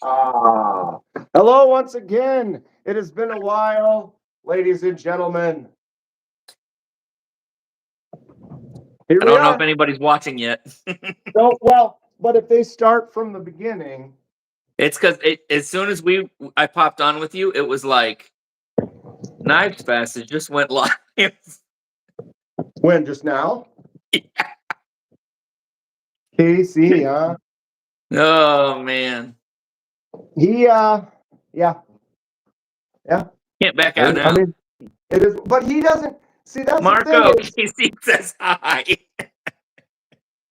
Hello once again. It has been a while, ladies and gentlemen. Here I we don't know are. if anybody's watching yet. No, well, but if they start from the beginning, It's because as soon as I popped on with you, it was like Knives Fest. It just went live. when just now? Yeah. Casey, Oh man, he, yeah, can't back out now. I mean, it is, but he doesn't see. That's Marco, the thing. Casey says hi.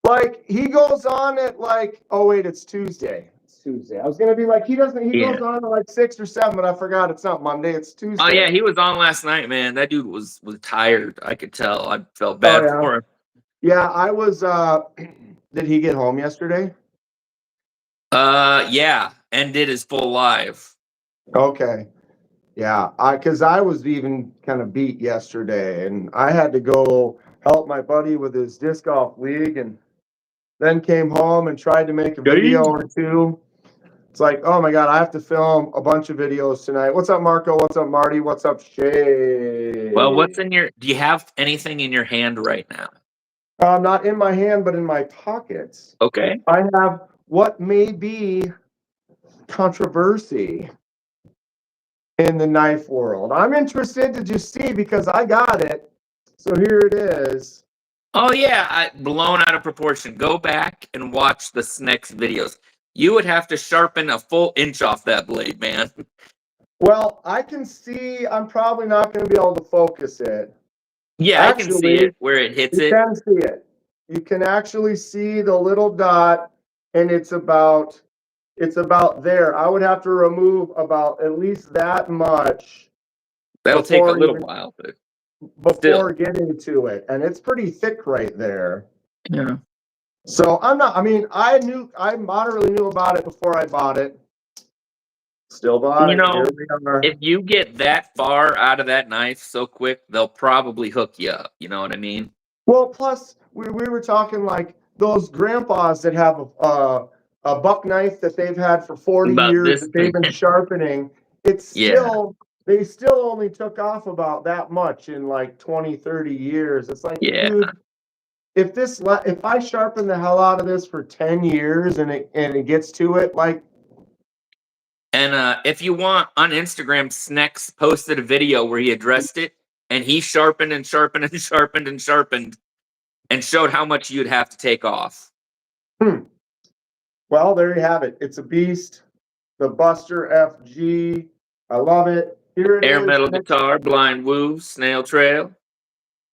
Like he goes on at like, oh wait, it's Tuesday. It's Tuesday. I was gonna be like, he doesn't. He Yeah. goes on at like 6 or 7, but I forgot it's not Monday. It's Tuesday. Oh yeah, he was on last night, man. That dude was tired. I could tell. I felt bad for him. Yeah, I was. Did he get home yesterday? Yeah, and did his full live. Okay. Yeah, because I was even kind of beat yesterday, and I had to go help my buddy with his disc golf league, and then came home and tried to make a video or two. It's like, oh my God, I have to film a bunch of videos tonight. What's up, Marco? What's up, Marty? What's up, Shay? Well, do you have anything in your hand right now? Not in my hand, but in my pockets. Okay. I have what may be controversy in the knife world. I'm interested to just see because I got it. So here it is. Oh yeah, blown out of proportion. Go back and watch the Snex videos. You would have to sharpen a full inch off that blade, man. Well, I can see. I'm probably not going to be able to focus it. Yeah, actually, I can see it where it hits it. You can see it. You can actually see the little dot, and it's about there. I would have to remove about at least that much. That'll take a little while, but before getting to it, and it's pretty thick right there. Yeah. So I'm not. I mean, I moderately knew about it before I bought it. Still bought it. Here we are. If you get that far out of that knife so quick, they'll probably hook you up. You know what I mean? Well, plus we were talking like those grandpas that have a buck knife that they've had for 40 years that they've been sharpening. It's still they still only took off about that much in like 20, 30 years. It's like, dude, if I sharpen the hell out of this for 10 years and it gets to it, like. And if you want, on Instagram, Snex posted a video where he addressed it, and he sharpened and sharpened and sharpened and sharpened, and showed how much you'd have to take off. Well, there you have it. It's a beast. The Buster FG. I love it. Here it is. Air metal guitar, blind woo, snail trail.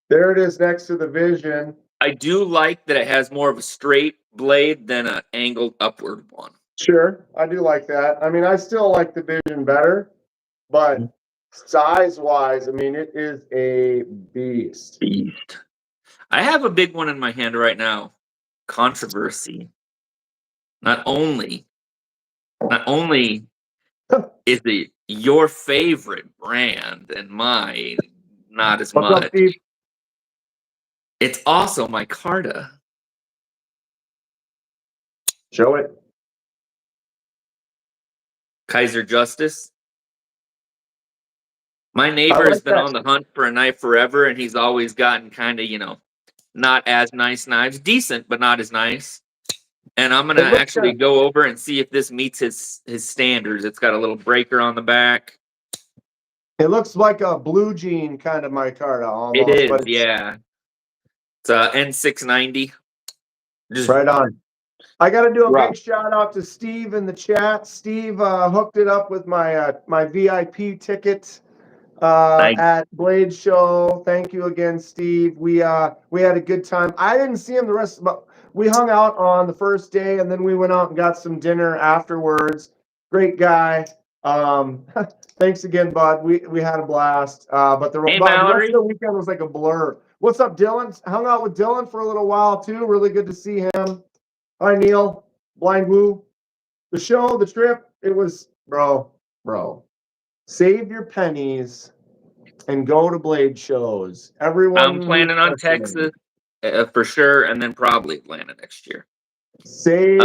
There it is next to the Vision. I do like that it has more of a straight blade than an angled upward one. Sure, I do like that. I mean, I still like the Vision better, but size-wise, I mean, it is a beast. I have a big one in my hand right now. Controversy. Not only is it your favorite brand and mine not as much. Up, Steve? It's also my Carta. Show it. Kaiser Justice. My neighbor has been on the hunt for a knife forever, and he's always gotten kind of, not as nice knives. Decent, but not as nice. And I'm going to actually go over and see if this meets his standards. It's got a little breaker on the back. It looks like a blue jean kind of micarta almost. It is, yeah. It's a N690. Just right on. I got to do a big shout out to Steve in the chat. Steve hooked it up with my my VIP ticket at Blade Show. Thank you again, Steve. We had a good time. I didn't see him the rest, but we hung out on the first day, and then we went out and got some dinner afterwards. Great guy. Thanks again, bud. We had a blast. But the rest of the weekend was like a blur. What's up, Dylan? Hung out with Dylan for a little while too. Really good to see him. Hi, Neil. Blind Woo. The show, the trip, it was, bro. Save your pennies and go to Blade shows. Everyone. I'm planning on Texas for sure, and then probably Atlanta next year. Save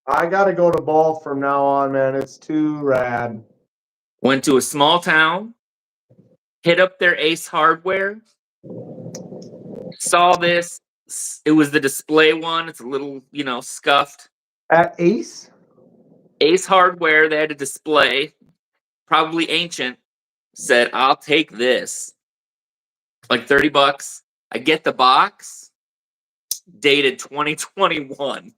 I got to go to both from now on, man. It's too rad. Went to a small town, hit up their Ace Hardware, saw this. It was the display one. It's a little, scuffed. At Ace? Ace Hardware, they had a display, probably ancient, said, I'll take this. Like $30. I get the box, dated 2021.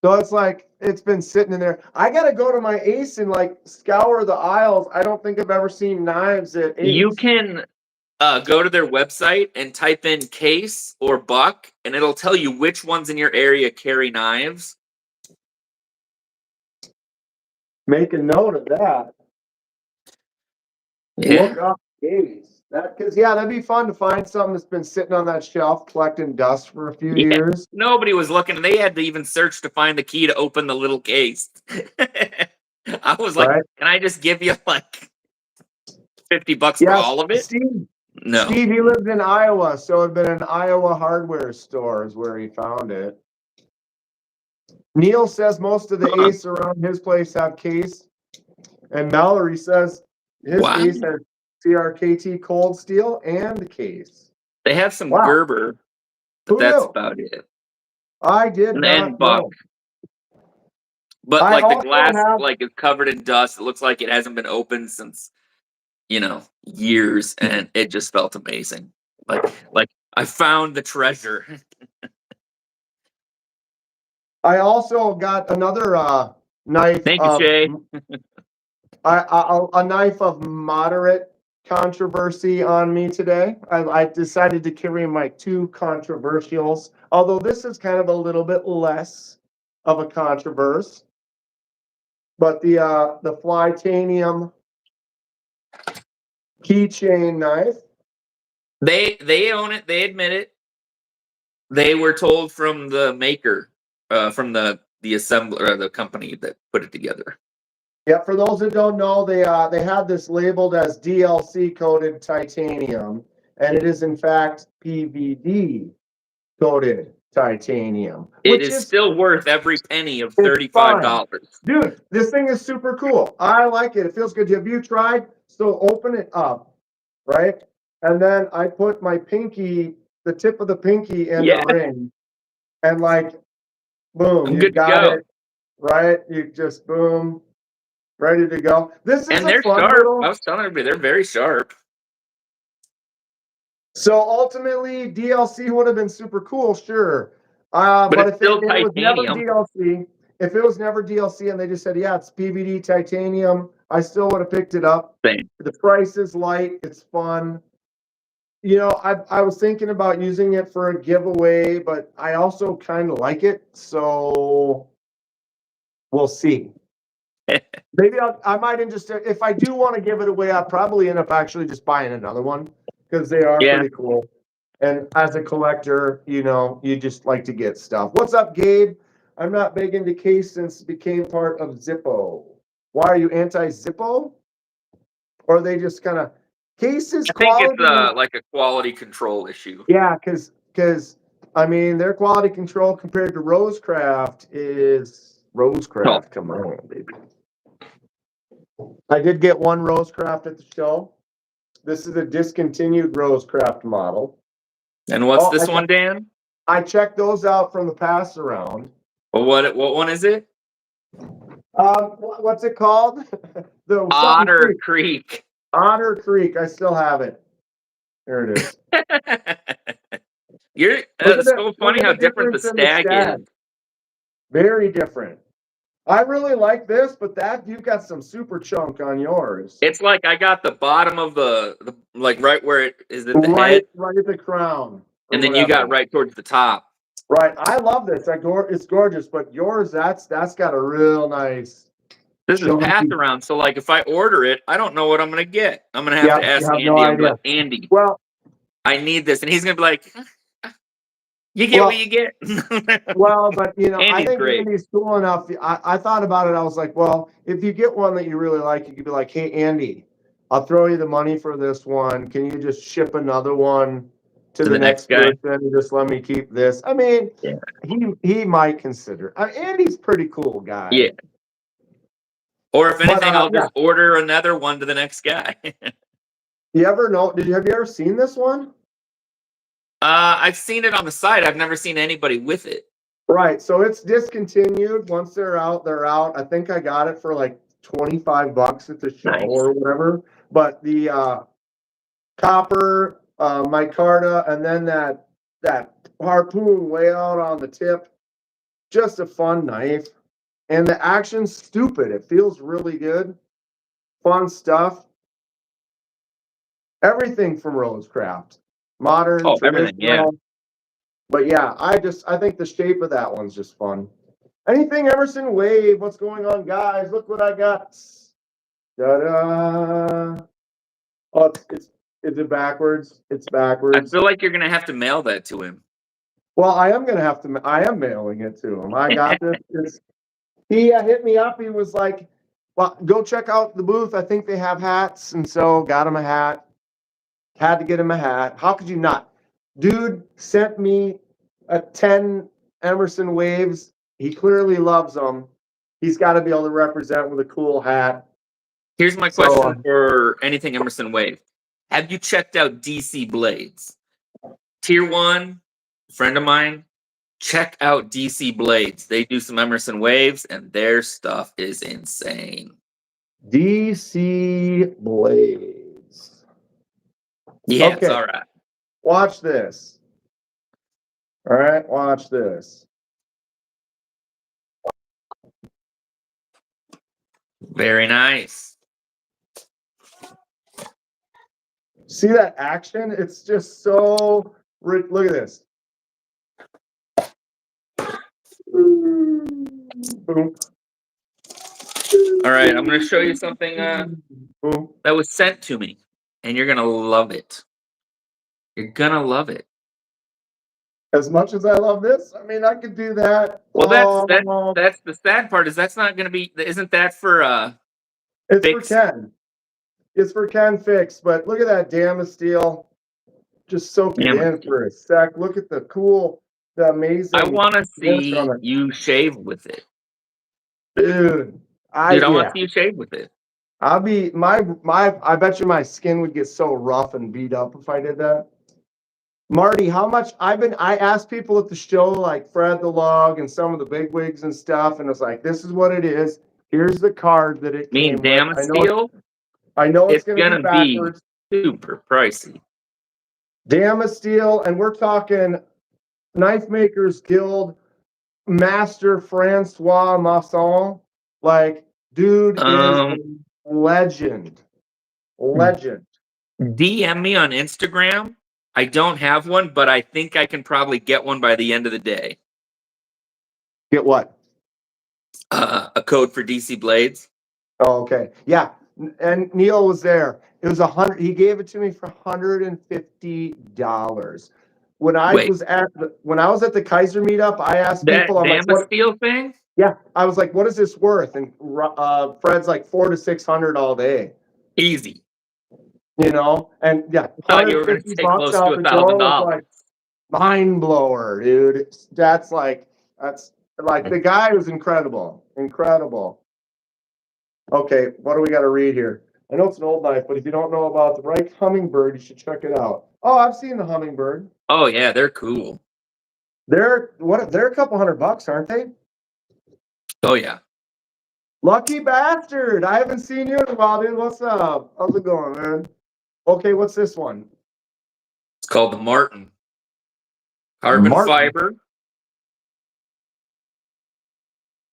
So it's like, it's been sitting in there. I got to go to my Ace and like scour the aisles. I don't think I've ever seen knives at Ace. You can go to their website and type in case or buck, and it'll tell you which ones in your area carry knives. Make a note of that. Yeah. Look up Ace. Because that'd be fun to find something that's been sitting on that shelf collecting dust for a few years. Nobody was looking. They had to even search to find the key to open the little case. I was like, Can I just give you like $50 for all of it? Steve, he lived in Iowa, so it'd been an Iowa hardware store is where he found it. Neil says most of the Ace around his place have case. And Mallory says his Ace has CRKT cold steel and case. They have some Gerber, but that's about it. I did not know. But like the glass is covered in dust. It looks like it hasn't been opened since, years, and it just felt amazing. Like I found the treasure. I also got another knife. Thank you, Shay. A knife of moderate controversy on me today. I decided to carry my two controversials, although this is kind of a little bit less of a controversy. But the Flytanium keychain knife. They own it. They admit it. They were told from the maker, from the assembler, the company that put it together. Yeah, for those that don't know, they had this labeled as DLC coated titanium, and it is in fact PVD coated titanium. It is still worth every penny of $35. Dude, this thing is super cool. I like it. It feels good. Have you tried? So open it up, right? And then I put my pinky, the tip of the pinky in the ring, and like, boom, you got it, right? You just boom. Ready to go. This is they're sharp. I was telling everybody they're very sharp. So ultimately, DLC would have been super cool, sure. But if it was never DLC, if it was never DLC and they just said, yeah, it's PVD titanium, I still would have picked it up. Same. The price is light. It's fun. I was thinking about using it for a giveaway, but I also kind of like it. So we'll see. Maybe I might just, if I do want to give it away, I'll probably end up actually just buying another one because they are pretty cool. And as a collector, you just like to get stuff. What's up, Gabe? I'm not big into case since it became part of Zippo. Why are you anti-Zippo? Or are they just kind of cases? I think it's like a quality control issue. Yeah, because I mean their quality control compared to Rosecraft is Rosecraft. Come on, baby. I did get one Rosecraft at the show. This is a discontinued Rosecraft model. And what's this one, Dan? I checked those out from the pass around. Well, what one is it? What's it called? The Otter Creek. Otter Creek. I still have it. There it is. It's so funny how different the stag is. Very different. I really like this, but you've got some super chunk on yours. It's like I got the bottom of the like right where it is at the head. Right at the crown. And then you got right towards the top. Right. I love this. It's gorgeous, but yours, that's got a real nice. This is pass around, so like if I order it, I don't know what I'm gonna get. I'm gonna have to ask Andy. I'm like, Andy, well, I need this, and he's gonna be like, you get what you get. Well, but I think great. Andy's cool enough. I thought about it. I was like, well, if you get one that you really like, you could be like, hey, Andy, I'll throw you the money for this one. Can you just ship another one to the next person and just let me keep this. I mean, he might consider. Andy's pretty cool guy. Yeah. Or if anything, I'll just order another one to the next guy. You ever know? Have you ever seen this one? I've seen it on the site. I've never seen anybody with it. Right. So it's discontinued. Once they're out, they're out. I think I got it for like $25 at the show or whatever. But the copper, micarta, and then that harpoon way out on the tip, just a fun knife. And the action's stupid. It feels really good. Fun stuff. Everything from Rosecraft. Modern, traditional. Everything, yeah. But yeah, I think the shape of that one's just fun. Anything Emerson Wave? What's going on, guys? Look what I got. Ta-da! Oh, is it backwards? It's backwards. I feel like you're gonna have to mail that to him. Well, I am mailing it to him. I got this. He hit me up. He was like, "Well, go check out the booth. I think they have hats." And so got him a hat. Had to get him a hat. How could you not? Dude sent me a 10 Emerson Waves. He clearly loves them. He's got to be able to represent with a cool hat. Here's my question for anything Emerson Wave. Have you checked out DC Blades? Tier 1, friend of mine, check out DC Blades. They do some Emerson Waves, and their stuff is insane. DC Blades. Yeah, okay. It's all right. Watch this. All right, watch this. Very nice. See that action? It's just so... Look at this. Boom. All right, I'm going to show you something that was sent to me, and you're going to love it. You're going to love it. As much as I love this, I mean, I could do that. Well, that's the sad part is that's not going to be... Isn't that for... It's Fix? For Ken. It's for Ken Fix, but look at that Damasteel. Just soak it in for a sec. Look at the amazing... I want to see you shave with it. Dude, I want to see you shave with it. I'll be... I bet you my skin would get so rough and beat up if I did that. Marty, how much I asked people at the show, like Fred the Log and some of the big wigs and stuff, and it's like, this is what it is. Here's the card that it came with. Damasteel? I know it's gonna be super pricey. Damasteel, and we're talking Knife Makers Guild Master Francois Masson. Like, dude is a legend. Legend. DM me on Instagram. I don't have one, but I think I can probably get one by the end of the day. Get what? A code for DC Blades. Oh, okay. Yeah. And Neil was there. It was $100. He gave it to me for $150. When I was at the Kaiser meetup, I asked people, I'm like, what steel thing? Yeah. I was like, what is this worth? And Fred's like $400 to $600 all day. Easy. You know, and yeah, you were going to take close to $1,000. Like, mind blower, dude. That's like the guy was incredible. Incredible. Okay, what do we got to read here? I know it's an old knife, but if you don't know about the Reich Hummingbird, you should check it out. Oh, I've seen the Hummingbird. Oh yeah, they're cool. They're a couple $100, aren't they? Oh yeah. Lucky bastard! I haven't seen you in a while, dude. What's up? How's it going, man? Okay, what's this one? It's called the Martin. Carbon fiber.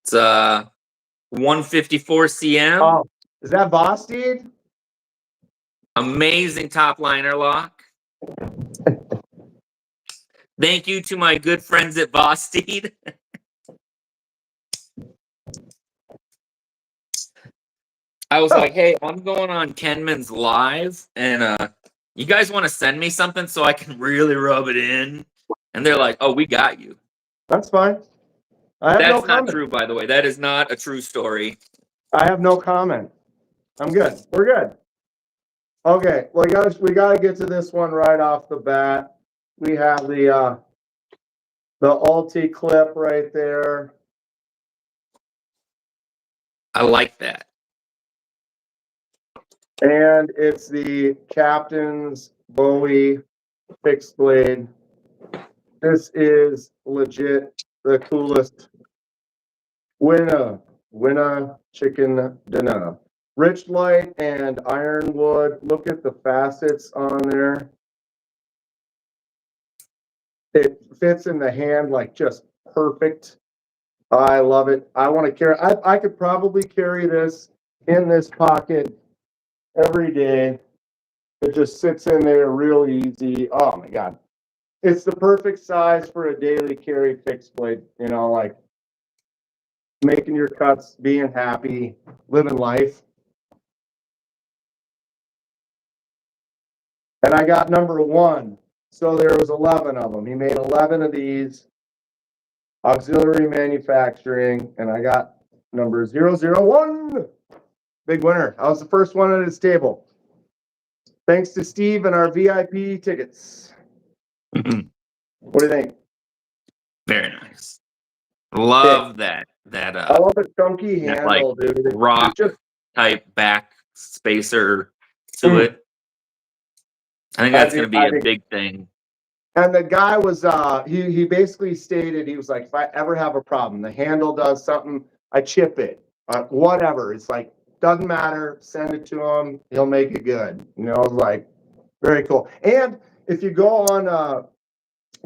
It's 154 cm. Oh, is that Vosteed? Amazing top liner lock. Thank you to my good friends at Vosteed. I was like, hey, I'm going on Kenman's live, and you guys want to send me something so I can really rub it in? And they're like, oh, we got you. That's fine. That's not true, by the way. That is not a true story. I have no comment. I'm good. We're good. Okay, well, we gotta get to this one right off the bat. we have the Ulti clip right there. I like that. And it's the Captain's Bowie fixed blade. This is legit the coolest winner chicken dinner. Rich light and ironwood. Look at the facets on there. It fits in the hand like just perfect. I love it. I want to carry. I could probably carry this in this pocket every day. It just sits in there real easy. Oh my God. It's the perfect size for a daily carry fixed blade, you know, like making your cuts, being happy, living life. And I got number 1. So there was 11 of them. He made 11 of these. Auxiliary manufacturing, and I got number 001. Big winner. I was the first one at his table. Thanks to Steve and our VIP tickets. What do you think? Very nice. Love that. I love the chunky handle, like, dude. Rock type back spacer to it. I think that's going to be a big thing. And the guy was, he basically stated, he was like, if I ever have a problem, the handle does something, I chip it, whatever. It's like, doesn't matter, send it to him, he'll make it good. You know, like, very cool. And if you go on,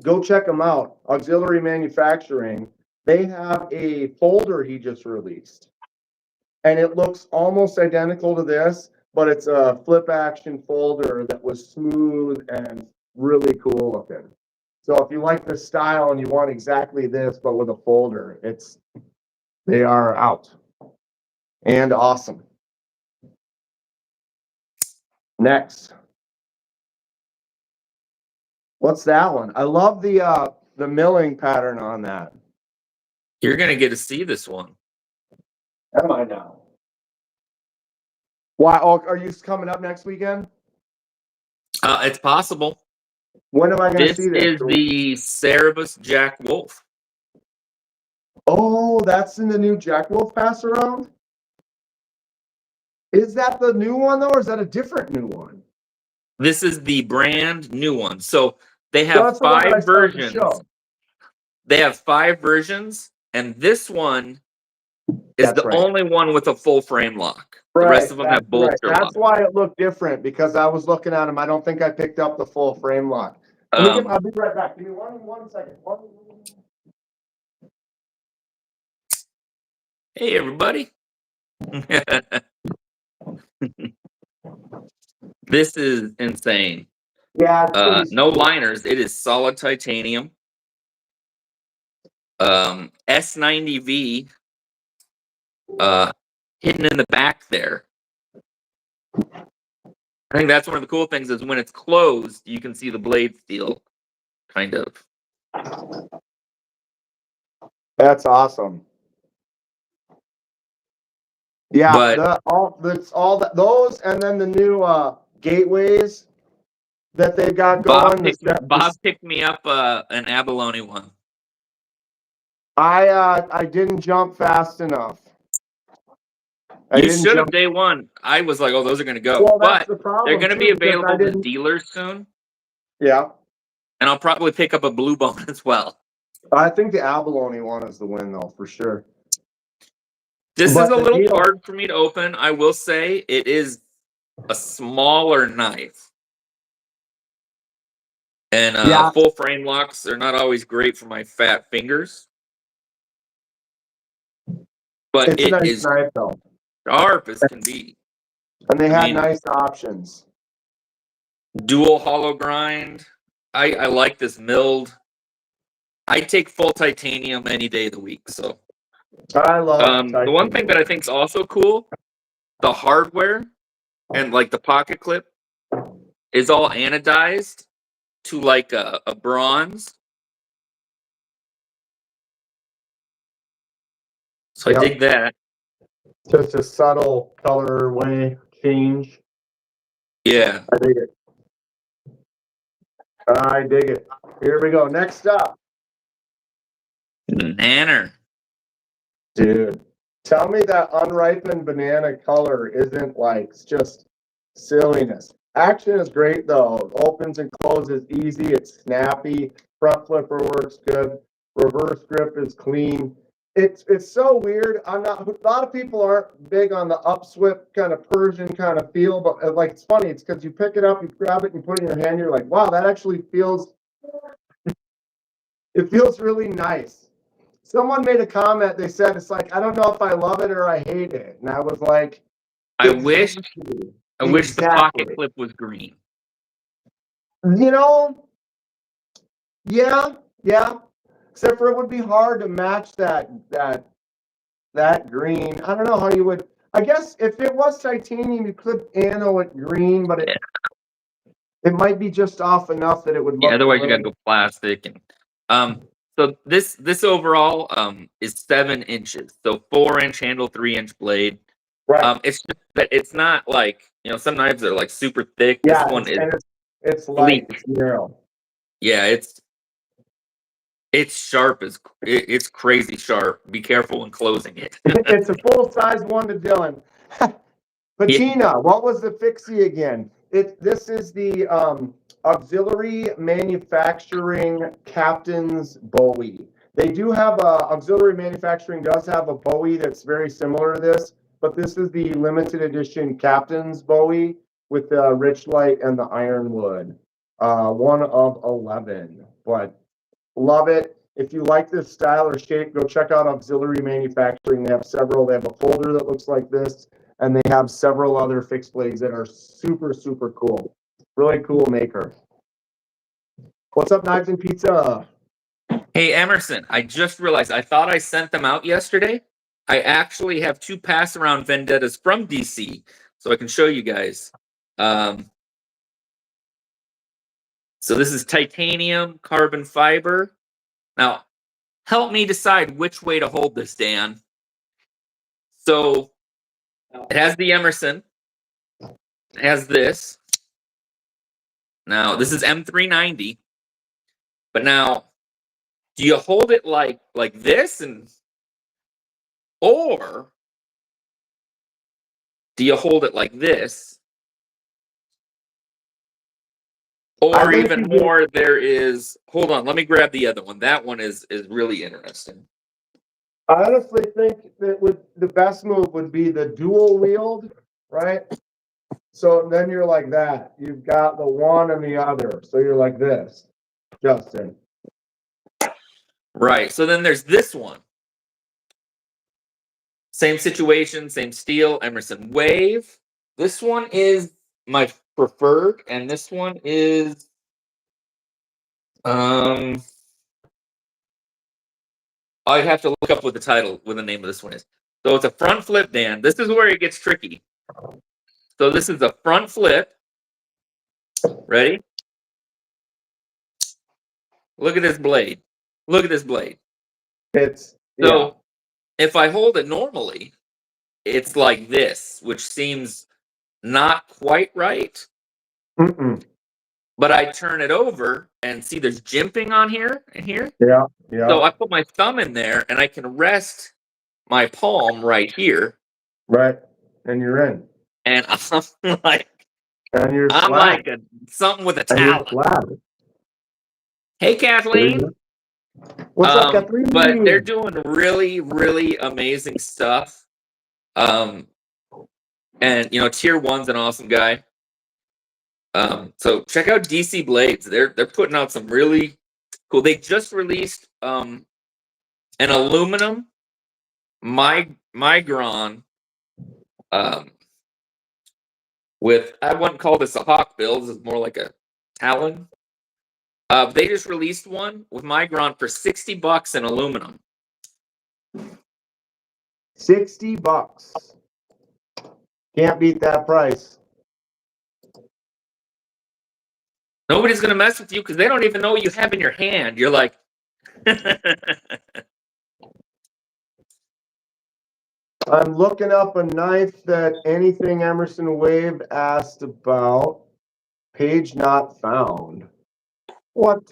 go check them out, Auxiliary Manufacturing, they have a folder he just released. And it looks almost identical to this, but it's a flip action folder that was smooth and really cool looking. So if you like this style and you want exactly this, but with a folder, they are out and awesome. Next. What's that one? I love the milling pattern on that. You're going to get to see this one. Am I now? Why? Oh, are you coming up next weekend? It's possible. When am I going to see this? This is the Cerebus Jack Wolf. Oh, that's in the new Jack Wolf pass around? Is that the new one, though, or is that a different new one? This is the brand new one. So they have 5 versions. They have 5 versions, and this one is the only one with a full frame lock. The rest of them have bolster lock. That's why it looked different, because I was looking at them. I don't think I picked up the full frame lock. I'll be right back. Give me one second. Hey, everybody. This is insane. Yeah. No liners. It is solid titanium. S90V hidden in the back there. I think that's one of the cool things is when it's closed, you can see the blade steel, kind of. That's awesome. Yeah, but those, and then the new gateways that they got going. Bob picked me up an abalone one. I didn't jump fast enough. You should have day one. I was like, oh, those are going to go. Well, but they're going to be available to dealers soon. Yeah. And I'll probably pick up a blue bone as well. I think the abalone one is the win, though, for sure. This is a little hard for me to open. I will say it is a smaller knife. And full frame locks are not always great for my fat fingers. But it is knife, though. Sharp as can be. And they had nice options. Dual hollow grind. I like this milled. I take full titanium any day of the week. So I love the one thing that I think is also cool, the hardware and like the pocket clip is all anodized to like a bronze. So I dig that. Just a subtle colorway change. Yeah. I dig it. I dig it. Here we go. Next up. Nanner. Dude, tell me that unripened banana color isn't like just silliness. Action is great though. Opens and closes easy. It's snappy. Front flipper works good. Reverse grip is clean. It's so weird. A lot of people aren't big on the upswip kind of Persian kind of feel, but like it's funny. It's because you pick it up, you grab it, and you put it in your hand. You're like, wow, that actually feels. It feels really nice. Someone made a comment. They said it's like I don't know if I love it or I hate it, and I was like, I wish the pocket clip was green. You know, yeah. Except for it would be hard to match that green. I don't know how you would. I guess if it was titanium, you could anno it green, but it might be just off enough that it would look. Yeah, otherwise you gotta go plastic. And so this overall is 7 inches. So 4-inch handle, 3-inch blade. Right. It's just that it's not like, you know, some knives are like super thick. Yeah, this one it's light, it's narrow. Yeah, it's sharp as it's crazy sharp. Be careful when closing it. It's a full size one to Dylan. Patina, what was the fixie again? This is the auxiliary manufacturing captain's Bowie. They do have auxiliary manufacturing does have a Bowie that's very similar to this, but this is the limited edition captain's Bowie with the rich light and the ironwood. 1 of 11, but love it. If you like this style or shape, go check out Auxiliary Manufacturing. They have several. They have a folder that looks like this, and they have several other fixed blades that are super, super cool. Really cool maker. What's up, Knives and Pizza? Hey, Emerson, I just realized I thought I sent them out yesterday. I actually have 2 pass-around Vendettas from DC, so I can show you guys. So this is titanium, carbon fiber. Now, help me decide which way to hold this, Dan. So it has the Emerson. It has this. Now, this is M390. But now, do you hold it like this, or do you hold it like this? Or even more, there is. Hold on, let me grab the other one. That one is really interesting. I honestly think that the best move would be the dual wield, right? So then you're like that. You've got the one and the other. So you're like this, Justin. Right. So then there's this one. Same situation, same steel, Emerson Wave. This one is my preferred, and this one is I'd have to look up what the name of this one is. So it's a front flip, Dan. This is where it gets tricky. So this is a front flip. Ready? Look at this blade. Look at this blade. So if I hold it normally, it's like this, which seems not quite right. But I turn it over and see there's jimping on here and here. Yeah. So I put my thumb in there and I can rest my palm right here. Right. And you're in. And I'm like, I'm like something with a talent. Hey, Kathleen. What's up, Kathleen? But they're doing really, really amazing stuff. And you know, Tier 1's an awesome guy. So check out DC Blades. They're putting out some really cool. They just released an aluminum Migron with, I wouldn't call this a hawk bill. This is more like a talon. They just released one with Migron for $60 in aluminum. $60. Can't beat that price. Nobody's gonna mess with you because they don't even know what you have in your hand. You're like, I'm looking up a knife that Anything Emerson Wave asked about. Page not found. What?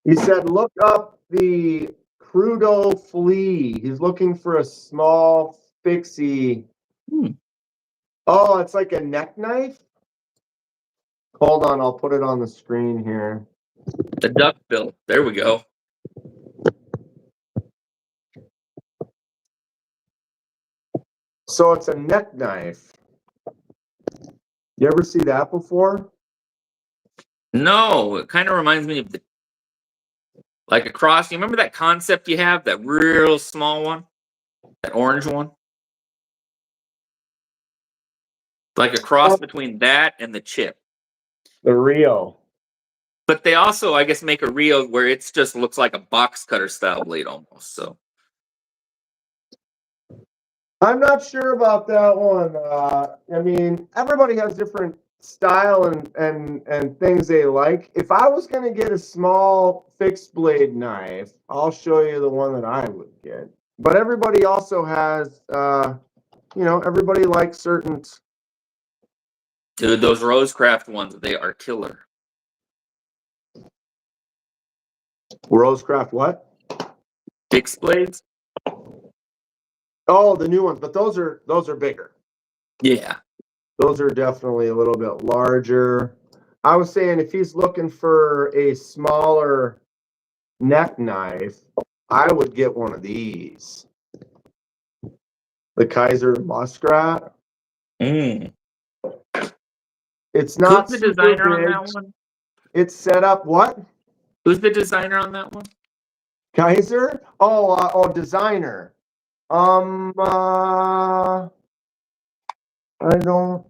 He said, look up the Crudo Flea. He's looking for a small fixie. Oh, it's like a neck knife? Hold on, I'll put it on the screen here. The duck bill. There we go. So it's a neck knife. You ever see that before? No, it kind of reminds me of like a cross. You remember that concept you have, that real small one, that orange one, like a cross between that and the chip. The Rio. But they also, I guess, make a Rio where it just looks like a box cutter style blade almost. So I'm not sure about that one. I mean, everybody has different style and things they like. If I was going to get a small fixed blade knife, I'll show you the one that I would get. But everybody also has, everybody likes certain. dude, those Rosecraft ones, they are killer. Rosecraft what? Fixed blades? Oh, the new ones, but those are bigger. Yeah. Those are definitely a little bit larger. I was saying if he's looking for a smaller neck knife, I would get one of these. The Kaiser Muskrat. It's not Who's the designer on that one? It's set up what? Who's the designer on that one? Kaiser? Designer. I don't.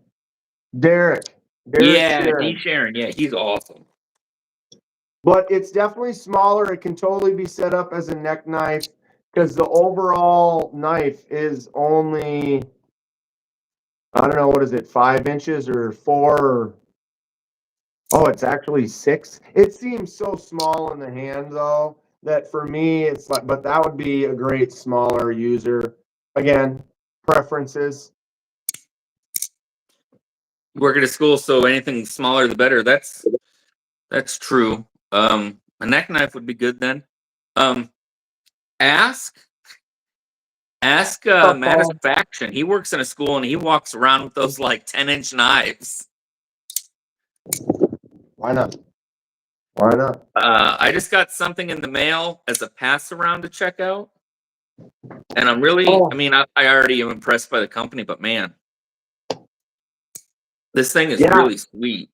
Derek. Yeah, D. Sharon. Yeah, he's awesome. But it's definitely smaller. It can totally be set up as a neck knife because the overall knife is only, I don't know, what is it, 5 inches or 4? Oh, it's actually 6. It seems so small in the hand, though, that for me, it's like, but that would be a great smaller user. Again, preferences. Work at a school, so anything smaller the better. That's true. A neck knife would be good then. Ask Madison Faction. He works in a school and he walks around with those like 10-inch knives. Why not? Why not? I just got something in the mail as a pass around to check out. And I'm really, I mean, I already am impressed by the company, but man, this thing is really sweet.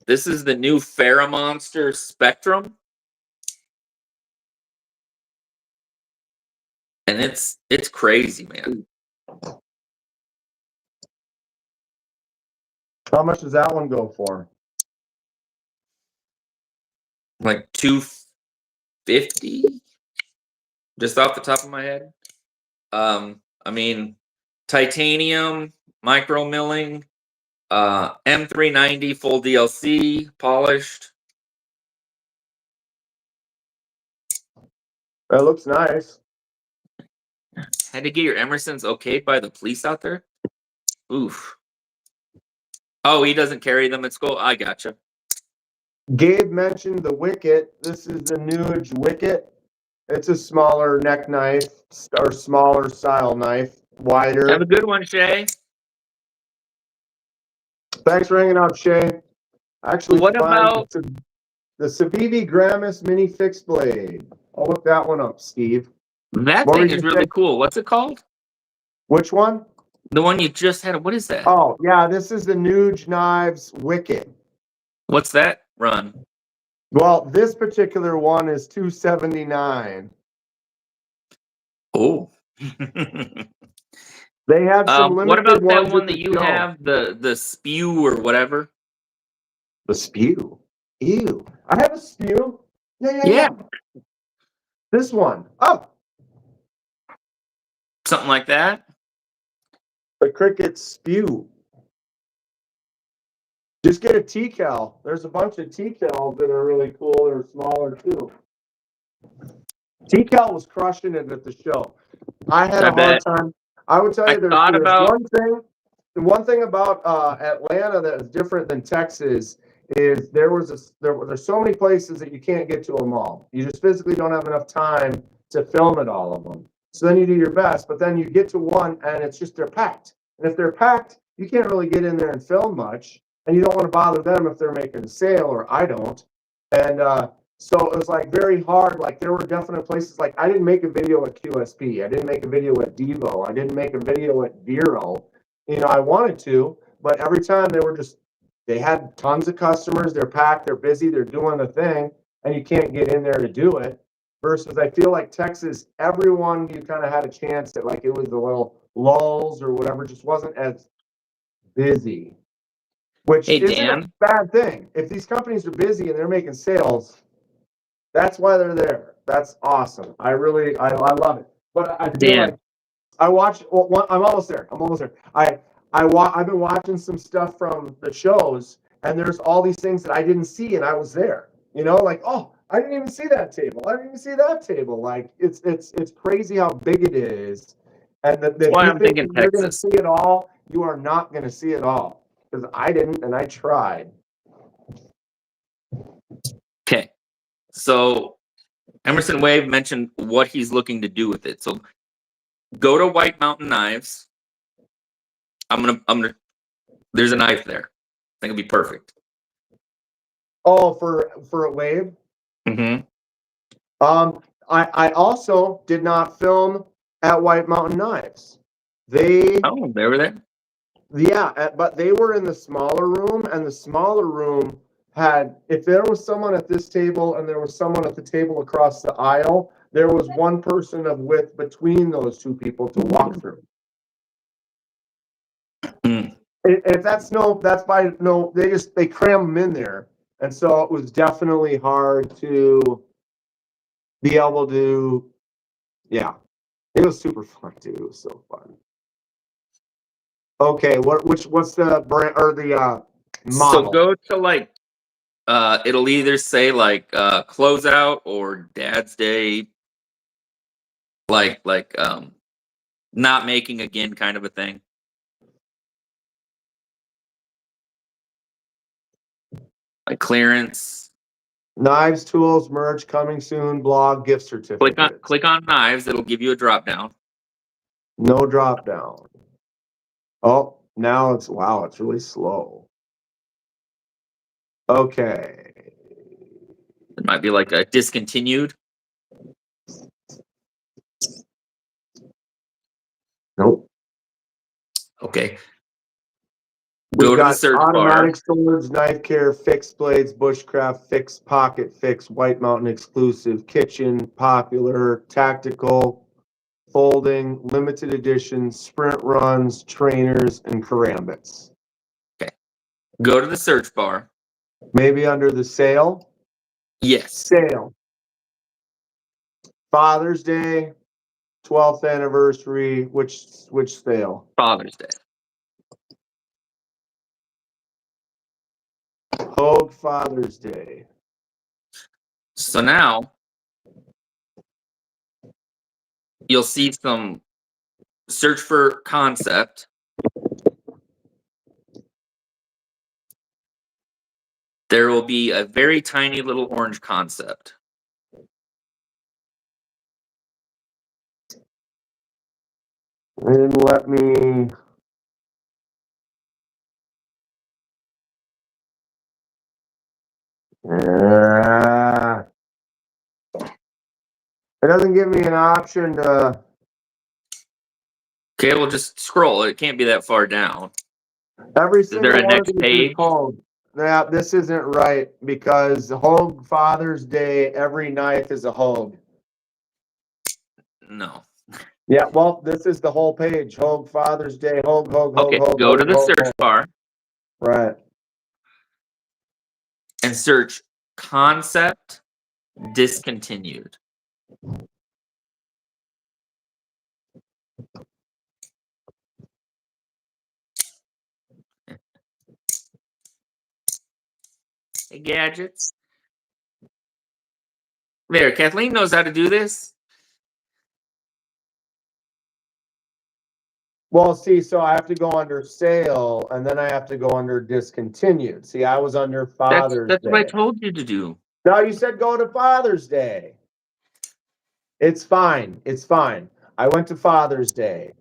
This is the new Farah Monster Spectrum. And it's crazy, man. How much does that one go for? Like $250, just off the top of my head. I mean, titanium, micro milling, M390 full DLC, polished. That looks nice. Had to get your Emersons okayed by the police out there? Oof. Oh, he doesn't carry them at school? I gotcha. Gabe mentioned the Wicket. This is the Nuge Wicket. It's a smaller neck knife, or smaller style knife, wider. Have a good one, Shay. Thanks for hanging out, Shay. Actually, what about the Civivi Gramus Mini Fixed Blade? I'll look that one up, Steve. That thing is really cool. What's it called? Which one? The one you just had. What is that? Oh, yeah, this is the Nuge Knives Wicket. What's that run? Well, this particular one is $279. Oh. They have some limited what about ones that one that you have, the spew or whatever? The spew? Ew. I have a spew. Yeah. This one. Oh. Something like that? The Cricket spew. Just get a T-cal. There's a bunch of T-cals that are really cool. They're smaller too. T-cal was crushing it at the show. I had a hard time. I would tell you there's one thing. the one thing about Atlanta that is different than Texas is there's so many places that you can't get to them all. You just physically don't have enough time to film at all of them. So then you do your best, but then you get to one and it's just they're packed. And if they're packed, you can't really get in there and film much, and you don't want to bother them if they're making a sale, or I don't. And so it was like very hard. Like there were definite places like I didn't make a video at QSP. I didn't make a video at Devo. I didn't make a video at Vero. I wanted to, but every time they had tons of customers, they're packed, they're busy, they're doing the thing, and you can't get in there to do it. Versus I feel like Texas, everyone you kind of had a chance at, like it was the little lulls or whatever, just wasn't as busy. Which isn't a bad thing. If these companies are busy and they're making sales, that's why they're there. That's awesome. I love it. But I feel like I watch. Well, I'm almost there. I've been watching some stuff from the shows, and there's all these things that I didn't see, and I was there. Like, oh, I didn't even see that table. I didn't even see that table. Like it's crazy how big it is, and if you think you're going to see it all, you are not going to see it all, because I didn't, and I tried. Okay, so Emerson Wave mentioned what he's looking to do with it. So go to White Mountain Knives. I'm gonna. There's a knife there. I think it'll be perfect. Oh, for a wave. Mm-hmm. I also did not film at White Mountain Knives. They were there. Yeah, but they were in the smaller room, and the smaller room had, if there was someone at this table and there was someone at the table across the aisle, there was one person of width between those two people to walk through. If they cram them in there, and so it was definitely hard to be able to. Yeah, it was super fun too. It was so fun. Okay, what's the brand or the model? So go to it'll either say closeout or Dad's Day, not making again kind of a thing. Like clearance. Knives, tools, merch coming soon, blog, gift certificate. Click on knives, it'll give you a drop down. No drop down. Oh, now it's really slow. Okay. It might be like a discontinued. Nope. Okay. Go to the search bar. Automatic swords, knife care, fixed blades, bushcraft, fixed pocket, fixed White Mountain exclusive, kitchen, popular, tactical, folding, limited edition, sprint runs, trainers, and karambits. Okay. Go to the search bar. Maybe under the sale? Yes. Sale. Father's Day, 12th anniversary, which sale? Father's Day. Hogue Father's Day. So now you'll see some search for concept. There will be a very tiny little orange concept. And let me. It doesn't give me an option to. Okay, we'll just scroll. It can't be that far down. Is there a next page? Yeah, this isn't right because Hogue Father's Day, every knife is a Hogue. No. Yeah, well, this is the whole page. Hogue Father's Day, Hogue. Okay, go to the search bar. Right. And search concept discontinued. Hey, gadgets. There, Kathleen knows how to do this. Well, see, so I have to go under sale, and then I have to go under discontinued. See, I was under Father's That's Day. what I told you to do. No, you said go to Father's Day. It's fine. It's fine. I went to Father's Day.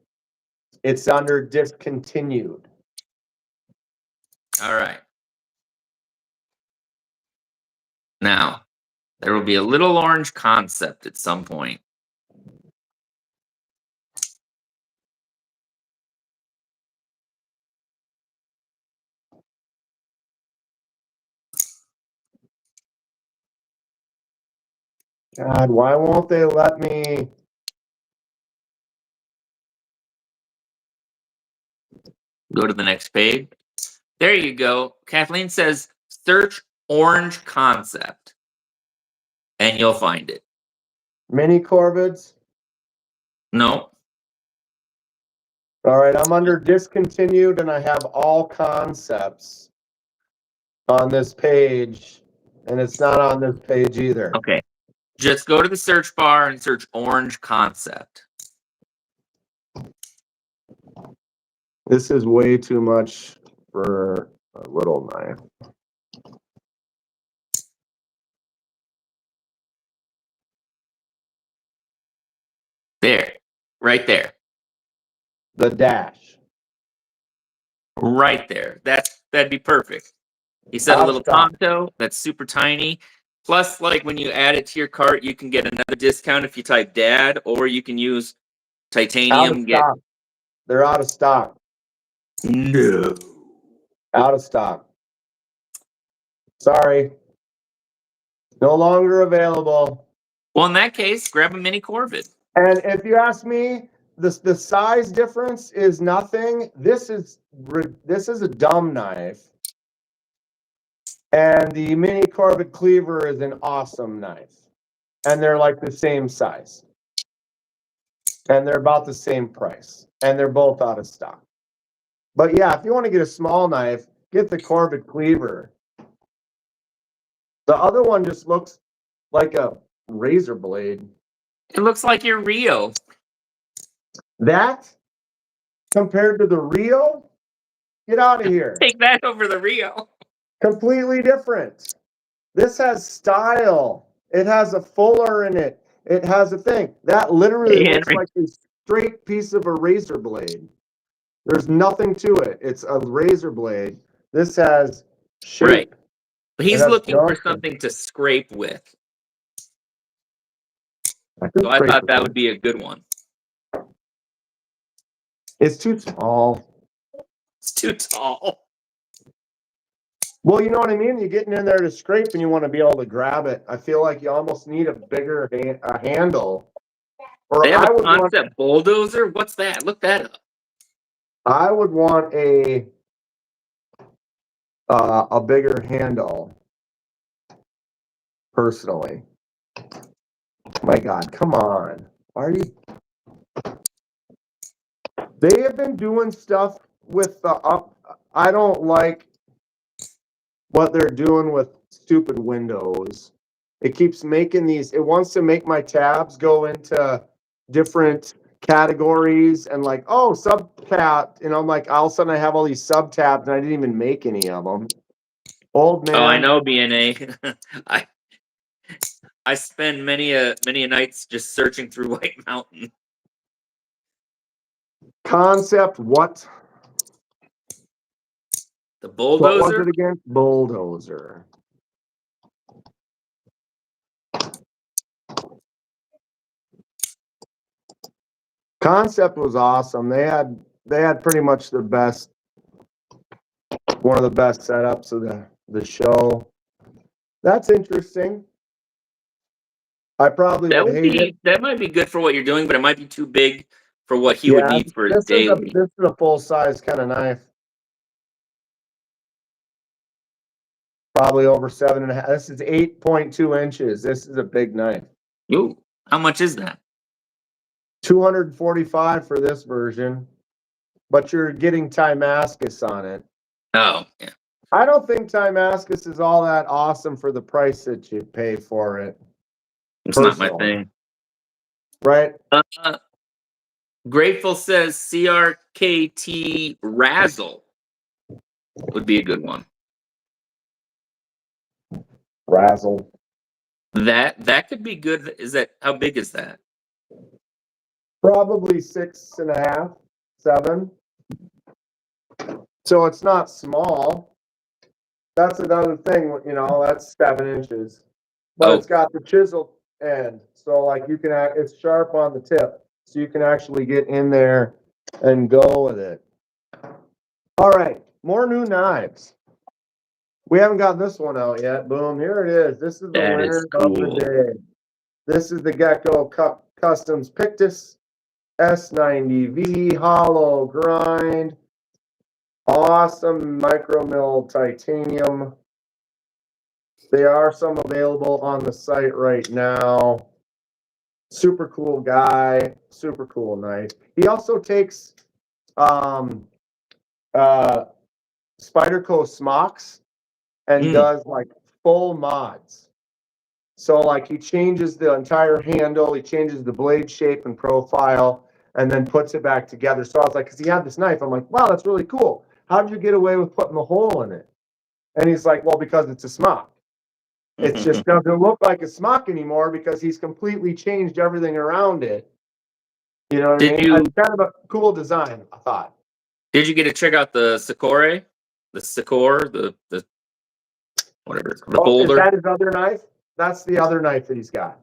It's under discontinued. All right. Now, there will be a little orange concept at some point. God, why won't they let me? Go to the next page. There you go. Kathleen says, search orange concept. And you'll find it. Mini Corvids? No. All right, I'm under discontinued, and I have all concepts on this page, and it's not on this page either. Okay. Just go to the search bar and search orange concept. This is way too much for a little knife. There. Right there. The dash. Right there. That'd be perfect. You said a little Tonto. That's super tiny. Plus, like when you add it to your cart, you can get another discount if you type Dad, or you can use titanium. They're out of stock. No. Out of stock. Sorry. No longer available. Well, in that case, grab a mini Corvid. And if you ask me, the size difference is nothing. This is a dumb knife. And the mini Corvid cleaver is an awesome knife. And they're like the same size. And they're about the same price. And they're both out of stock. But yeah, if you want to get a small knife, get the Corvid cleaver. The other one just looks like a razor blade. It looks like your Rio. That compared to the Rio? Get out of here. Take that over the Rio. Completely different. This has style. It has a fuller in it. It has a thing. That literally looks like a straight piece of a razor blade. There's nothing to it. It's a razor blade. This has shape. Right. But he's looking for something to scrape with. So I thought that would be a good one. It's too small. It's too tall. Well, you know what I mean? You're getting in there to scrape and you want to be able to grab it. I feel like you almost need a bigger handle. Or they have a concept bulldozer? What's that? Look that up. I would want a bigger handle, personally. My God, come on. Why are you? They have been doing stuff with the up. I don't like what they're doing with stupid windows. It keeps making these, it wants to make my tabs go into different categories and like, oh, sub-tab. And I'm like, all of a sudden I have all these sub-tabs and I didn't even make any of them. Old man. Oh, I know, BNA. I spend many a nights just searching through White Mountain. Concept what? The bulldozer? What was it again? Bulldozer. Concept was awesome. They had pretty much the best, one of the best setups of the show. That's interesting. I probably would hate it. That might be good for what you're doing, but it might be too big for what he would need for his daily. This is a full-size kind of knife. Probably over 7.5. This is 8.2 inches. This is a big knife. Ooh, how much is that? $245 for this version, but you're getting Timascus on it. Oh, yeah. I don't think Timascus is all that awesome for the price that you pay for it. It's not my thing. Right? Grateful says CRKT Razzle would be a good one. Razzle. That could be good. Is that how big is that? Probably 6.5, 7. So it's not small. That's another thing, you know, that's 7 inches. But it's got the chisel end. So like you can it's sharp on the tip. So you can actually get in there and go with it. All right, more new knives. We haven't got this one out yet. Boom, here it is. This is the winner of the day. This is the Gecko Customs Pictis S90V hollow grind. Awesome micro mill titanium. There are some available on the site right now. Super cool guy, super cool knife. He also takes Spyderco smocks and does like full mods. So like he changes the entire handle, he changes the blade shape and profile, and then puts it back together. So I was like, because he had this knife, I'm like, wow, that's really cool. How did you get away with putting the hole in it? And he's like, well, because it's a smock. It just doesn't look like a smock anymore because he's completely changed everything around it. You know what I mean? It's kind of a cool design, I thought. Did you get to check out the Sakura? The Sakura, the whatever, the folder? Is that his other knife? That's the other knife that he's got.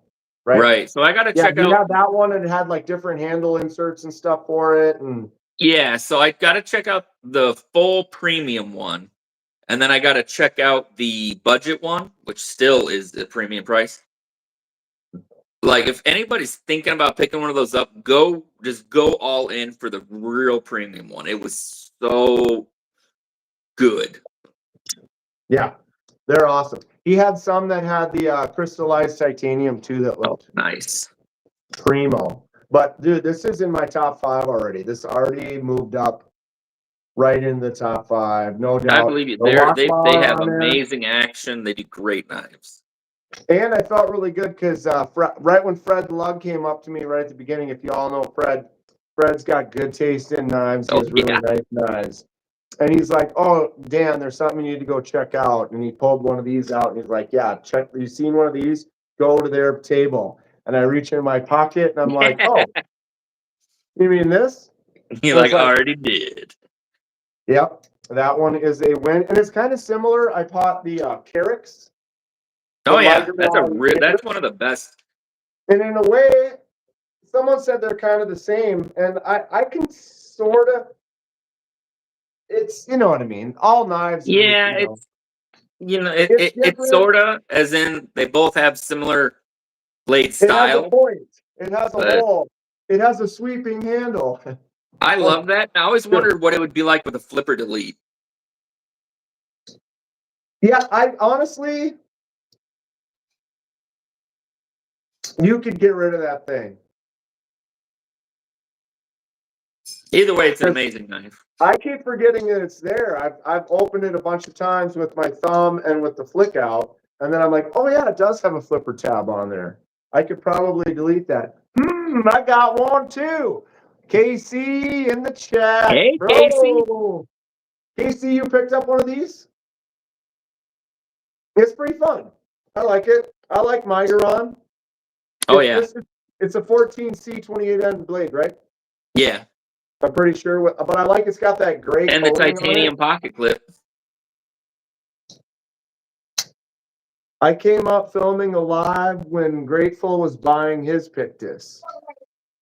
Right. Right. So I got to check out. Yeah, that one, and it had like different handle inserts and stuff for it. And yeah, so I got to check out the full premium one. And then I got to check out the budget one, which still is the premium price. Like, if anybody's thinking about picking one of those up, just go all in for the real premium one. It was so good. Yeah, they're awesome. He had some that had the crystallized titanium too that looked nice. Primo. But dude, this is in my top 5 already. This already moved up right in the top 5, no doubt. I believe you. They have amazing action. They do great knives. And I felt really good because right when Fred Lug came up to me right at the beginning, if you all know Fred's got good taste in knives. He has really nice knives. And he's like, oh, Dan, there's something you need to go check out. And he pulled one of these out and he's like, yeah, check. You seen one of these? Go to their table. And I reach in my pocket and I'm like, oh, you mean this? You're like, I already did. Yep. That one is a win. And it's kind of similar. I bought the Carricks. Oh, yeah. That's one of the best. And in a way, someone said they're kind of the same. And I can sort of, it's, you know what I mean? All knives. Yeah, it's sort of, as in they both have similar blade style. It has a point. It has a hole. It has a sweeping handle. I love that. I always wondered what it would be like with a flipper delete. Yeah, I honestly, you could get rid of that thing. Either way, it's an amazing knife. I keep forgetting that it's there. I've opened it a bunch of times with my thumb and with the flick out, and then I'm like, oh yeah, it does have a flipper tab on there. I could probably delete that. I got one too. Casey in the chat. Hey, bro. Casey, you picked up one of these? It's pretty fun. I like it. I like Migron. Oh, yeah. It's a 14C 28N blade, right? Yeah. I'm pretty sure. But I like it's got that gray and the titanium pocket clip. I came up filming a live when Grateful was buying his Pictis.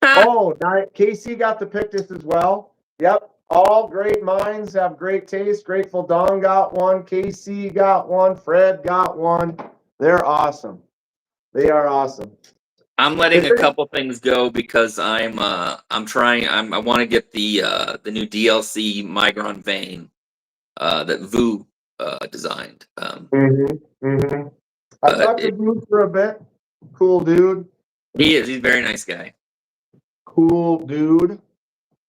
Oh, KC got the Pictis as well. Yep. All great minds have great taste. Grateful Dawn got one. KC got one. Fred got one. They're awesome. They are awesome. I'm letting a couple things go because I want to get the new DLC Migron vein that Vu designed. I talked to Vu for a bit. Cool dude. He's a very nice guy. Cool dude.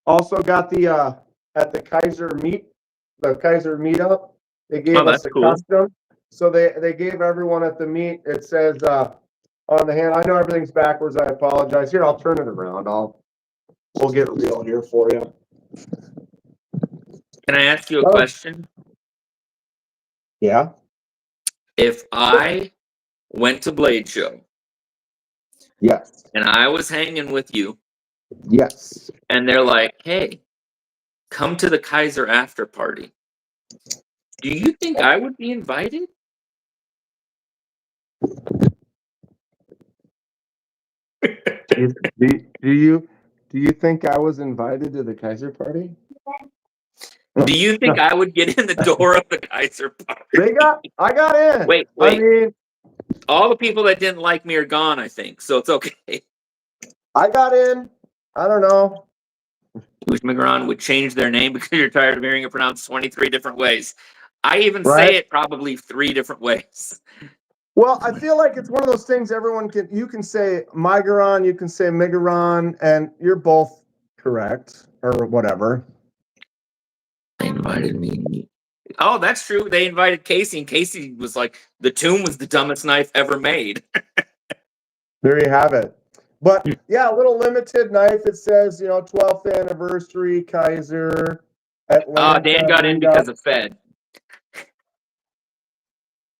Also got the at the Kaiser meetup. They gave us a custom. So they gave everyone at the meet. It says on the hand. I know everything's backwards. I apologize. Here, I'll turn it around. we'll get real here for you. Can I ask you a question? Yeah. If I went to Blade Show, yes, and I was hanging with you, yes, and they're like, "Hey, come to the Kaiser after party," do you think I would be invited? Do you think I was invited to the Kaiser party? Do you think I would get in the door of the Kaiser party? I got in. Wait. I mean, all the people that didn't like me are gone, I think, so it's okay. I got in. I don't know. Wish McGrawn would change their name because you're tired of hearing it pronounced 23 different ways. I even say it probably 3 different ways. Well, I feel like it's one of those things you can say Migaron, you can say Migaron, and you're both correct or whatever. They invited me. Oh, that's true. They invited Casey, and Casey was like, the tomb was the dumbest knife ever made. There you have it. But yeah, a little limited knife. It says, 12th anniversary Kaiser. Atlanta. Dan got in because of Fed.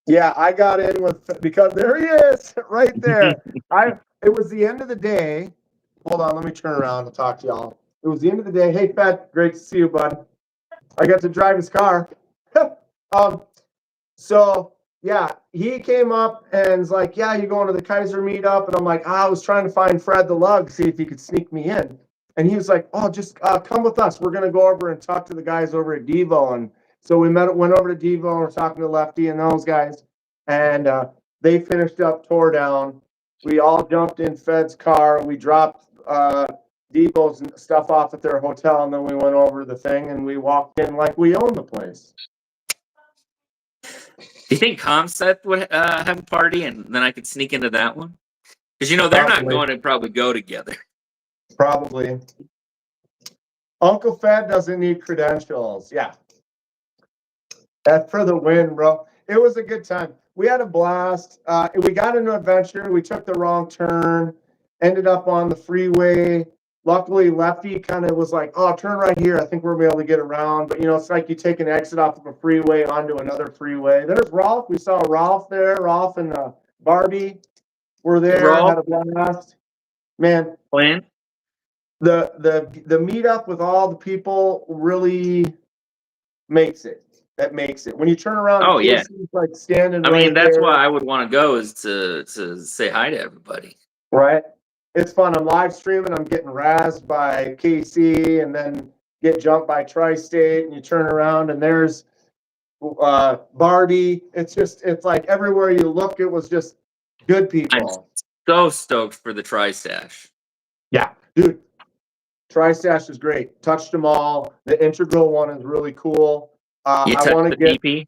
Yeah, I got in because there he is, right there. It was the end of the day. Hold on, let me turn around and talk to y'all. It was the end of the day. Hey, Fed, great to see you, bud. I got to drive his car. So yeah, he came up and was like, "Yeah, you going to the Kaiser meetup?" And I'm like, "I was trying to find Fred the Lug, see if he could sneak me in." And he was like, "Oh, just come with us. We're gonna go over and talk to the guys over at Devo." And so went over to Devo and we're talking to Lefty and those guys. And they finished up, tore down. We all jumped in Fed's car. We dropped Devo's stuff off at their hotel, and then we went over to the thing and we walked in like we own the place. Do you think Concept would have a party, and then I could sneak into that one? Because they're not going to probably go together. Probably. Uncle Fed doesn't need credentials. Yeah. That's for the win, bro. It was a good time. We had a blast. We got into an adventure. We took the wrong turn, ended up on the freeway. Luckily, Lefty kind of was like, "Oh, turn right here. I think we'll be able to get around." But, it's like you take an exit off of a freeway onto another freeway. There's Rolf. We saw Rolf there. Rolf and Barbie were there. Rolf? Had a blast. Man. Plan? The meetup with all the people really makes it. That makes it. When you turn around, oh yeah, like standing. I mean, that's there. why I would want to go, is to say hi to everybody. Right. It's fun. I'm live streaming. I'm getting razzed by KC, and then get jumped by Tri-State, and you turn around and there's Barbie. It's like everywhere you look, it was just good people. I'm so stoked for the Tri-Stash. Yeah, dude. Tri-Stash is great. Touched them all. The integral one is really cool. I want to get. PP?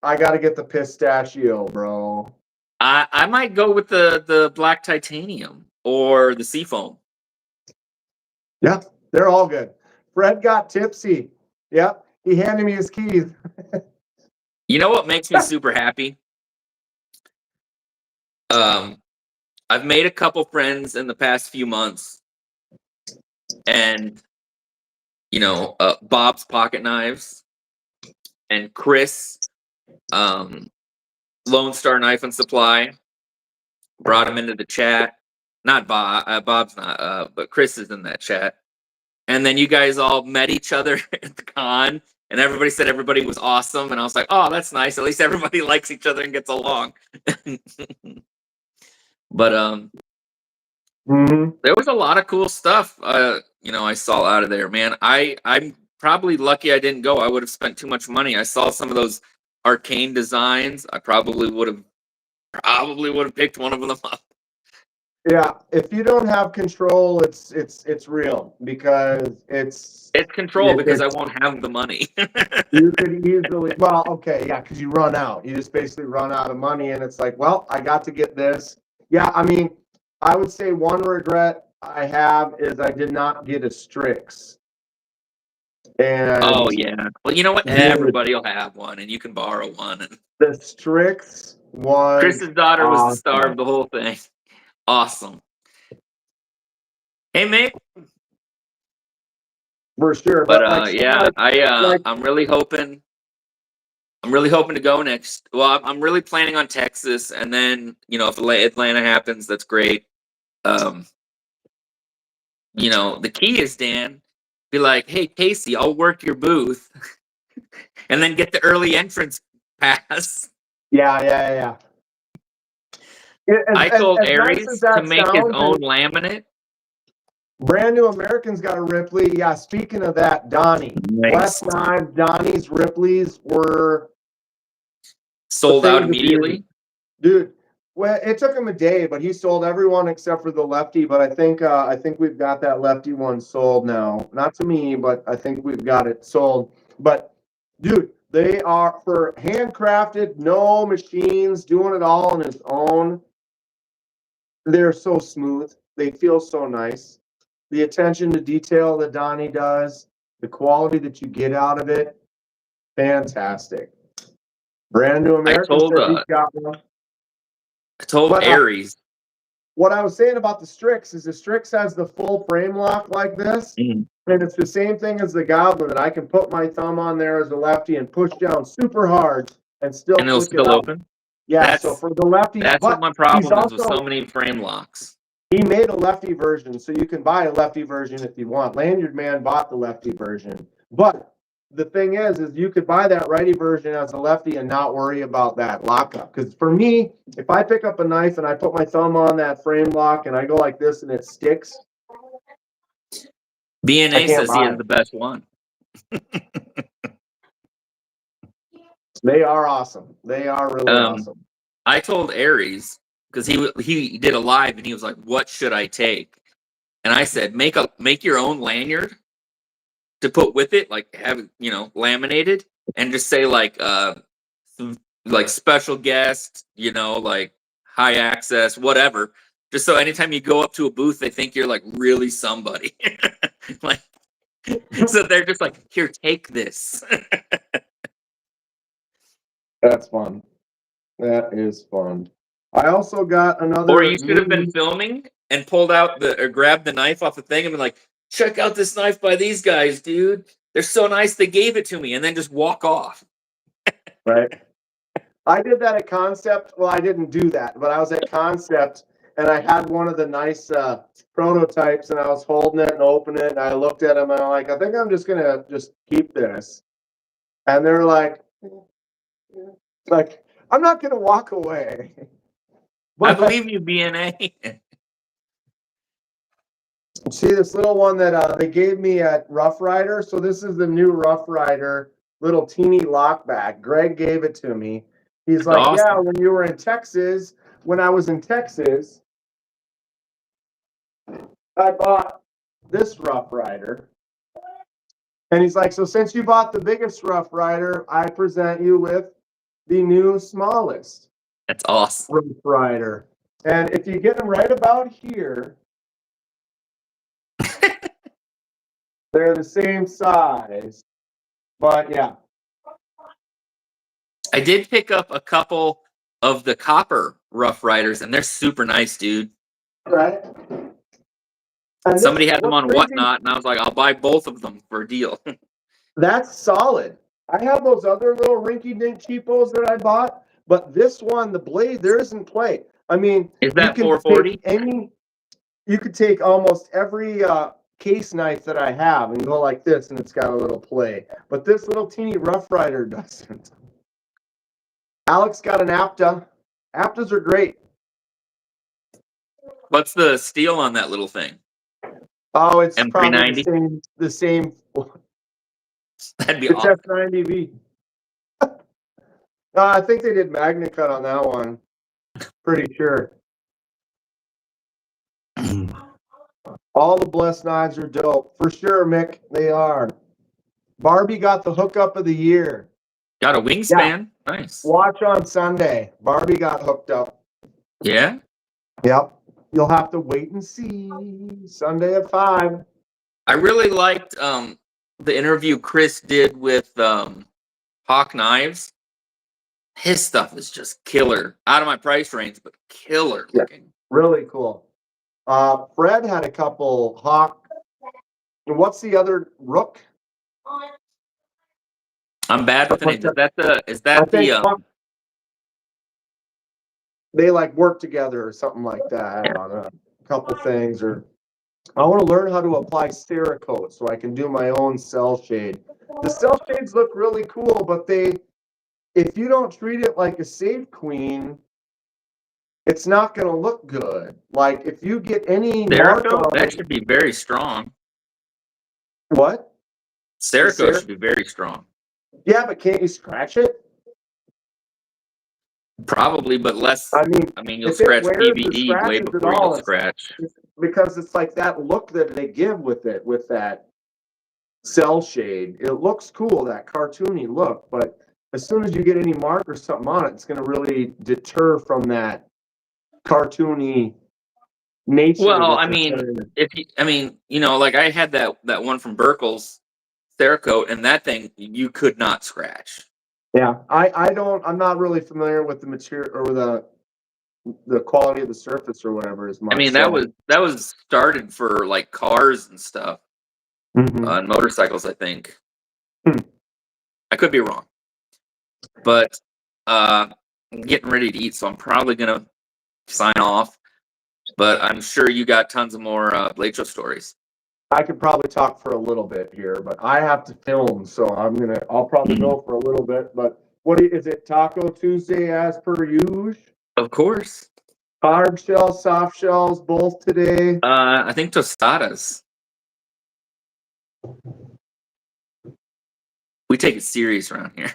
I got to get the pistachio, bro. I might go with the black titanium or the seafoam. Yeah, they're all good. Fred got tipsy. Yeah, he handed me his keys. You know what makes me super happy? I've made a couple friends in the past few months, and Bob's Pocket Knives and Chris, Lone Star Knife and Supply, brought him into the chat. Not Bob, Bob's not, but Chris is in that chat. And then you guys all met each other at the con, and everybody said everybody was awesome. And I was like, oh, that's nice. At least everybody likes each other and gets along. But there was a lot of cool stuff. I saw out of there, man. I'm probably lucky I didn't go. I would have spent too much money. I saw some of those arcane designs. I probably would have picked one of them up. Yeah, if you don't have control, it's real, because it's control, because I won't have the money. You could easily, well, okay, yeah, because you run out. You just basically run out of money, and it's like, well, I got to get this. Yeah, I mean, I would say one regret I have is I did not get a Strix. And oh yeah, well, you know what? Everybody will have one, and you can borrow one. And the Strix was Chris's daughter was the star of the whole thing. Awesome. Hey, Mick. For sure. But like, yeah, I'm really hoping to go next. Well, I'm really planning on Texas, and then if Atlanta happens, that's great. The key is, Dan, be like, hey Casey, I'll work your booth, and then get the early entrance pass. Yeah. I told as Aries nice as to that make his sounds, own laminate. Brand New American's got a Ripley. Yeah, speaking of that, Donnie. Nice. Blessed Knives, Donnie's Ripleys were sold out immediately. Dude, well, it took him a day, but he sold everyone except for the lefty. But I think we've got that lefty one sold now. Not to me, but I think we've got it sold. But dude, they are for handcrafted, no machines, doing it all on his own. They're so smooth. They feel so nice. The attention to detail that Donnie does, the quality that you get out of it, fantastic. Brand New American said he's got one. I told Aries. What I was saying about the Strix is the Strix has the full frame lock like this, and it's the same thing as the Goblin that I can put my thumb on there as a lefty and push down super hard and it'll still open. Yeah, so for the lefty, that's what my problem is with so many frame locks. He made a lefty version, so you can buy a lefty version if you want. Lanyard Man bought the lefty version, but the thing is you could buy that righty version as a lefty and not worry about that lockup. Because for me, if I pick up a knife and I put my thumb on that frame lock and I go like this and it sticks, BNA says he is the best one. They are awesome. They are really awesome. I told Aries, because he did a live and he was like, "What should I take?" And I said, "Make your own lanyard to put with it, like have it, laminated, and just say like special guest, like high access, whatever. Just so anytime you go up to a booth, they think you're like really somebody. Like, so they're just like, here, take this." That's fun. That is fun. I also got another. Or you should have been filming and pulled out or grabbed the knife off the thing and been like, "Check out this knife by these guys, dude. They're so nice. They gave it to me," and then just walk off. Right. I did that at Concept. Well, I didn't do that, but I was at Concept and I had one of the nice prototypes and I was holding it and opening it and I looked at them and I'm like, I think I'm just going to just keep this. And they're like, I'm not going to walk away. But I believe you, BNA. See this little one that they gave me at Rough Rider? So this is the new Rough Rider little teeny lock bag. Greg gave it to me. He's like, awesome. Yeah, when you were in Texas, when I was in Texas, I bought this Rough Rider. And he's like, so since you bought the biggest Rough Rider, I present you with the new smallest. That's awesome. Rough Rider. And if you get them right about here, they're the same size. But yeah. I did pick up a couple of the copper Rough Riders, and they're super nice, dude. Right. And somebody had them on Whatnot, and I was like, I'll buy both of them for a deal. That's solid. I have those other little rinky-dink cheapos that I bought, but this one, the blade, there isn't play. I mean, is that 440? You could take almost every case knife that I have and go like this, and it's got a little play. But this little teeny Rough Rider doesn't. Alex got an Apta. Aptas are great. What's the steel on that little thing? Oh, it's M390? Probably the same. That'd be awesome. S90V. I think they did Magna Cut on that one. Pretty sure. All the Blessed Knives are dope. For sure, Mick. They are. Barbie got the hookup of the year. Got a wingspan. Yeah. Nice. Watch on Sunday. Barbie got hooked up. Yeah? Yep. You'll have to wait and see. Sunday at 5. I really liked the interview Chris did with Hawk Knives. His stuff is just killer. Out of my price range, but killer looking. Really cool. Fred had a couple Hawk And what's the other rook? I'm bad with the names. Is that the they like work together or something like that on a couple things, or I want to learn how to apply Cerakote so I can do my own cell shade. The cell shades look really cool, but if you don't treat it like a save queen, it's not going to look good. Like if you get any mark on that should be very strong. What? Cerakote should be very strong. Yeah, but can't you scratch it? Probably, but less. I mean, you'll scratch PVD way before you'll scratch. Because it's like that look that they give with it, with that cell shade. It looks cool, that cartoony look, but as soon as you get any mark or something on it, it's going to really deter from that cartoony nature. Well, I mean, like I had that one from Burkle's Cerakote, and that thing you could not scratch. Yeah, I'm not really familiar with the material or the quality of the surface or whatever as much. I mean, that was started for like cars and stuff, on motorcycles, I think. I could be wrong, but I'm getting ready to eat, so I'm probably gonna sign off. But I'm sure you got tons of more Blade Show stories. I could probably talk for a little bit here, but I have to film, so I'll probably go for a little bit. But is it Taco Tuesday as per usual? Of course. Hard shells, soft shells, both today. I think tostadas. We take it serious around here.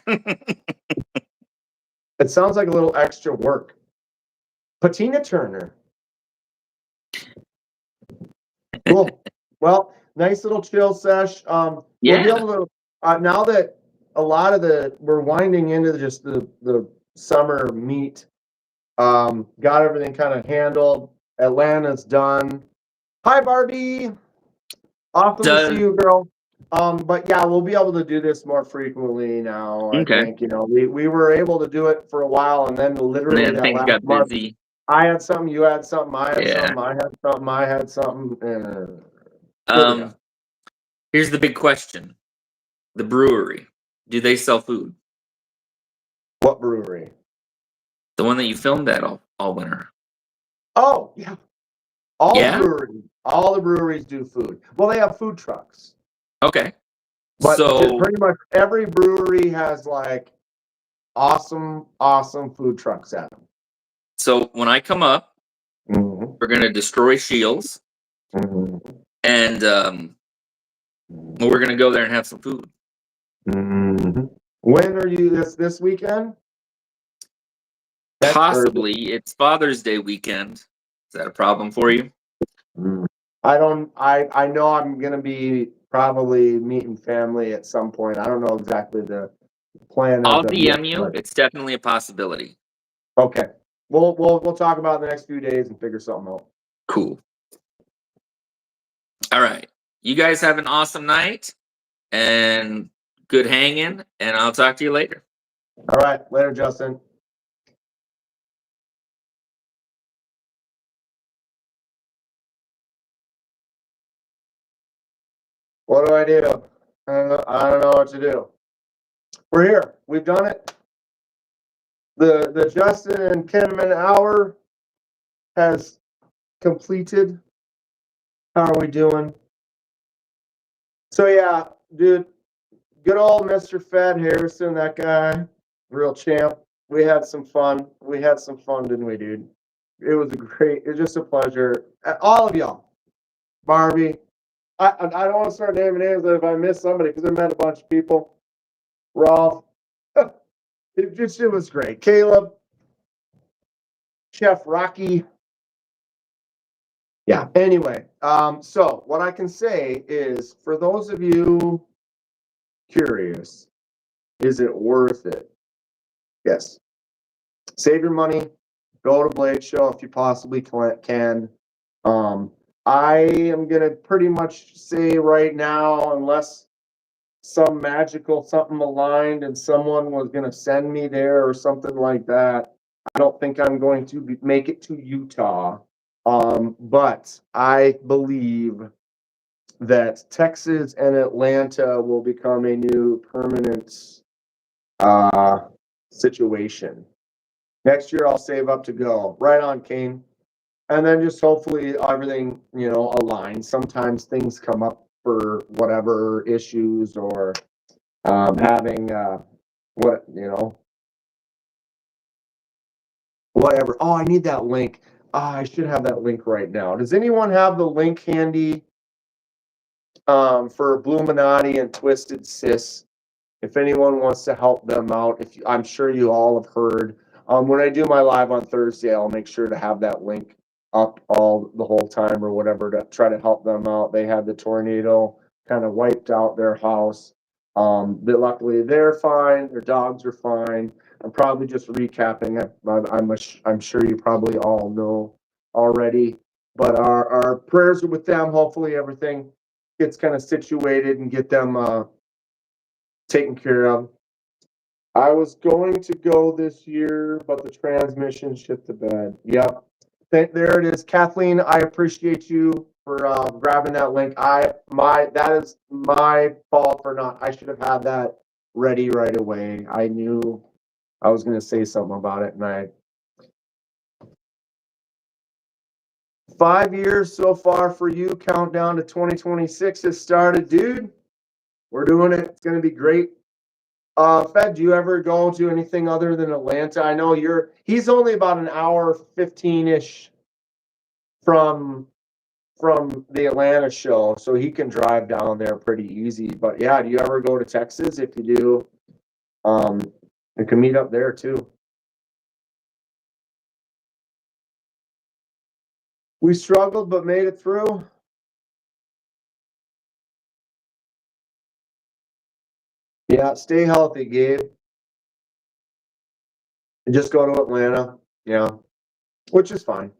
It sounds like a little extra work. Patina Turner. Cool. Well, nice little chill sesh. We'll be able to now that a lot of we're winding into just the summer meet. Got everything kind of handled. Atlanta's done. Hi, Barbie. Awesome to see you, girl. But yeah, we'll be able to do this more frequently now. I think, we were able to do it for a while, and then literally that things last got month, busy. I had something, you had something, I had something, I had something, I had something. Here's the big question: the brewery, do they sell food? What brewery? The one that you filmed at all winter. Oh yeah, all the breweries do food. Well, they have food trucks. Okay, but pretty much every brewery has like awesome food trucks at them. So when I come up, we're gonna destroy Shields, and we're gonna go there and have some food. When are you this weekend? Possibly. It's Father's Day weekend. Is that a problem for you? I know I'm gonna be probably meeting family at some point. I don't know exactly the plan. I'll DM you. It's definitely a possibility. Okay. We'll talk about it the next few days and figure something out. Cool. All right. You guys have an awesome night and good hanging, and I'll talk to you later. All right. Later, Justin. What do I do? I don't know what to do. We're here. We've done it. The Justin and Kenman hour has completed. How are we doing? So yeah, dude, good old Mr. Fed Harrison, that guy, real champ. We had some fun. Didn't we, dude? It was just a pleasure. All of y'all. Barbie. I don't want to start naming names if I miss somebody because I met a bunch of people. Rolf. It was great. Caleb. Chef Rocky. Yeah. Anyway, so what I can say is, for those of you curious, is it worth it? Yes. Save your money. Go to Blade Show if you possibly can. I am gonna pretty much say right now, unless some magical something aligned and someone was gonna send me there or something like that, I don't think I'm going to make it to Utah. But I believe that Texas and Atlanta will become a new permanent situation. Next year, I'll save up to go. Right on, Kane. And then just hopefully everything, aligns. Sometimes things come up for whatever issues or having whatever. Oh, I need that link. I should have that link right now. Does anyone have the link handy for Bluminati and Twisted Sis? If anyone wants to help them out, I'm sure you all have heard. When I do my live on Thursday, I'll make sure to have that link up the whole time or whatever to try to help them out. They had the tornado kind of wiped out their house. But luckily they're fine. Their dogs are fine. I'm probably just recapping. I'm sure you probably all know already. But our prayers are with them. Hopefully everything gets kind of situated and get them taken care of. I was going to go this year, but the transmission shit the bed. Yep. There it is. Kathleen, I appreciate you for grabbing that link. That is my fault for not. I should have had that ready right away. I knew I was going to say something about it, and 5 years so far for you. Countdown to 2026 has started, dude. We're doing it. It's going to be great. Fed, do you ever go to anything other than Atlanta? I know he's only about an hour 15-ish from the Atlanta show, so he can drive down there pretty easy. But yeah, do you ever go to Texas? If you do, we can meet up there too. We struggled but made it through. Yeah, stay healthy, Gabe. And just go to Atlanta. Yeah, which is fine.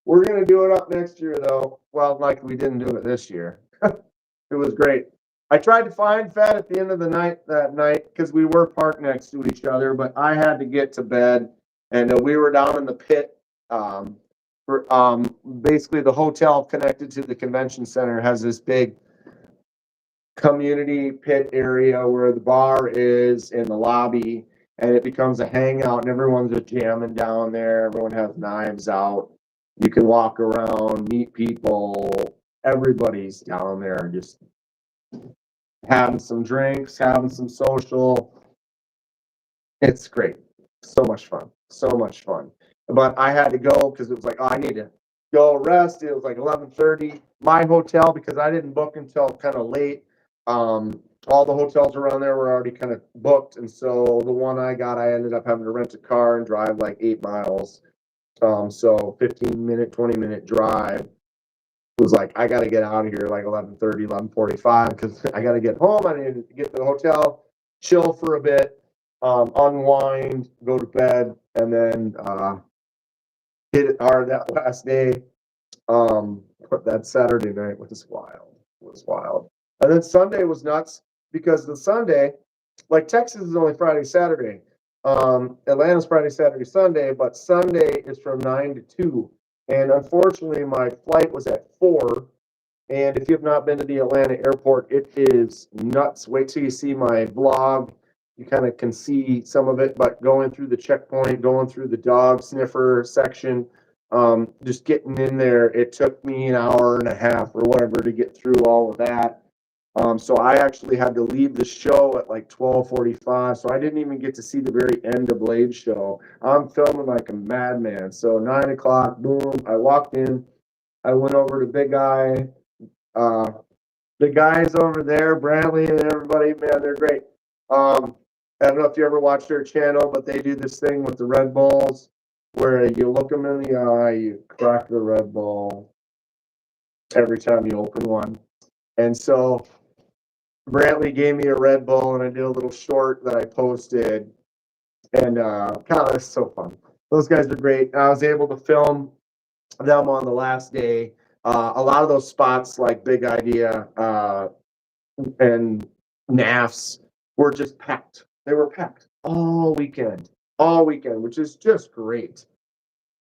We're going to do it up next year, though. Well, like we didn't do it this year. It was great. I tried to find Fed at the end of the night that night because we were parked next to each other, but I had to get to bed, and we were down in the pit. Basically, the hotel connected to the convention center has this big community pit area where the bar is in the lobby, and it becomes a hangout, and everyone's just jamming down there. Everyone has knives out. You can walk around, meet people. Everybody's down there just having some drinks, having some social. It's great. So much fun. So much fun. But I had to go because it was like, oh, I need to go rest. It was like 11:30. My hotel, because I didn't book until kind of late. All the hotels around there were already kind of booked. And so the one I got, I ended up having to rent a car and drive like 8 miles. So 15-minute, 20-minute drive. Was like, I got to get out of here like 11:30, 11:45 because I got to get home. I need to get to the hotel, chill for a bit, unwind, go to bed, and then hit it hard that last day. That Saturday night was wild. It was wild. And then Sunday was nuts because the Sunday, like Texas is only Friday, Saturday. Atlanta's Friday, Saturday, Sunday, but Sunday is from 9 to 2. And unfortunately, my flight was at 4. And if you have not been to the Atlanta airport, it is nuts. Wait till you see my vlog. You kind of can see some of it, but going through the checkpoint, going through the dog sniffer section, just getting in there, it took me an hour and a half or whatever to get through all of that. So I actually had to leave the show at like 12:45. So I didn't even get to see the very end of Blade show. I'm filming like a madman. So 9 o'clock, boom, I walked in. I went over to Big Eye. The guys over there, Brantley and everybody, man, they're great. I don't know if you ever watch their channel, but they do this thing with the Red Bulls where you look them in the eye, you crack the Red Bull every time you open one. And so Brantley gave me a Red Bull, and I did a little short that I posted. And God, it's so fun. Those guys are great. I was able to film them on the last day. A lot of those spots, like Big Idea and NAFs, were just packed. They were packed all weekend, which is just great.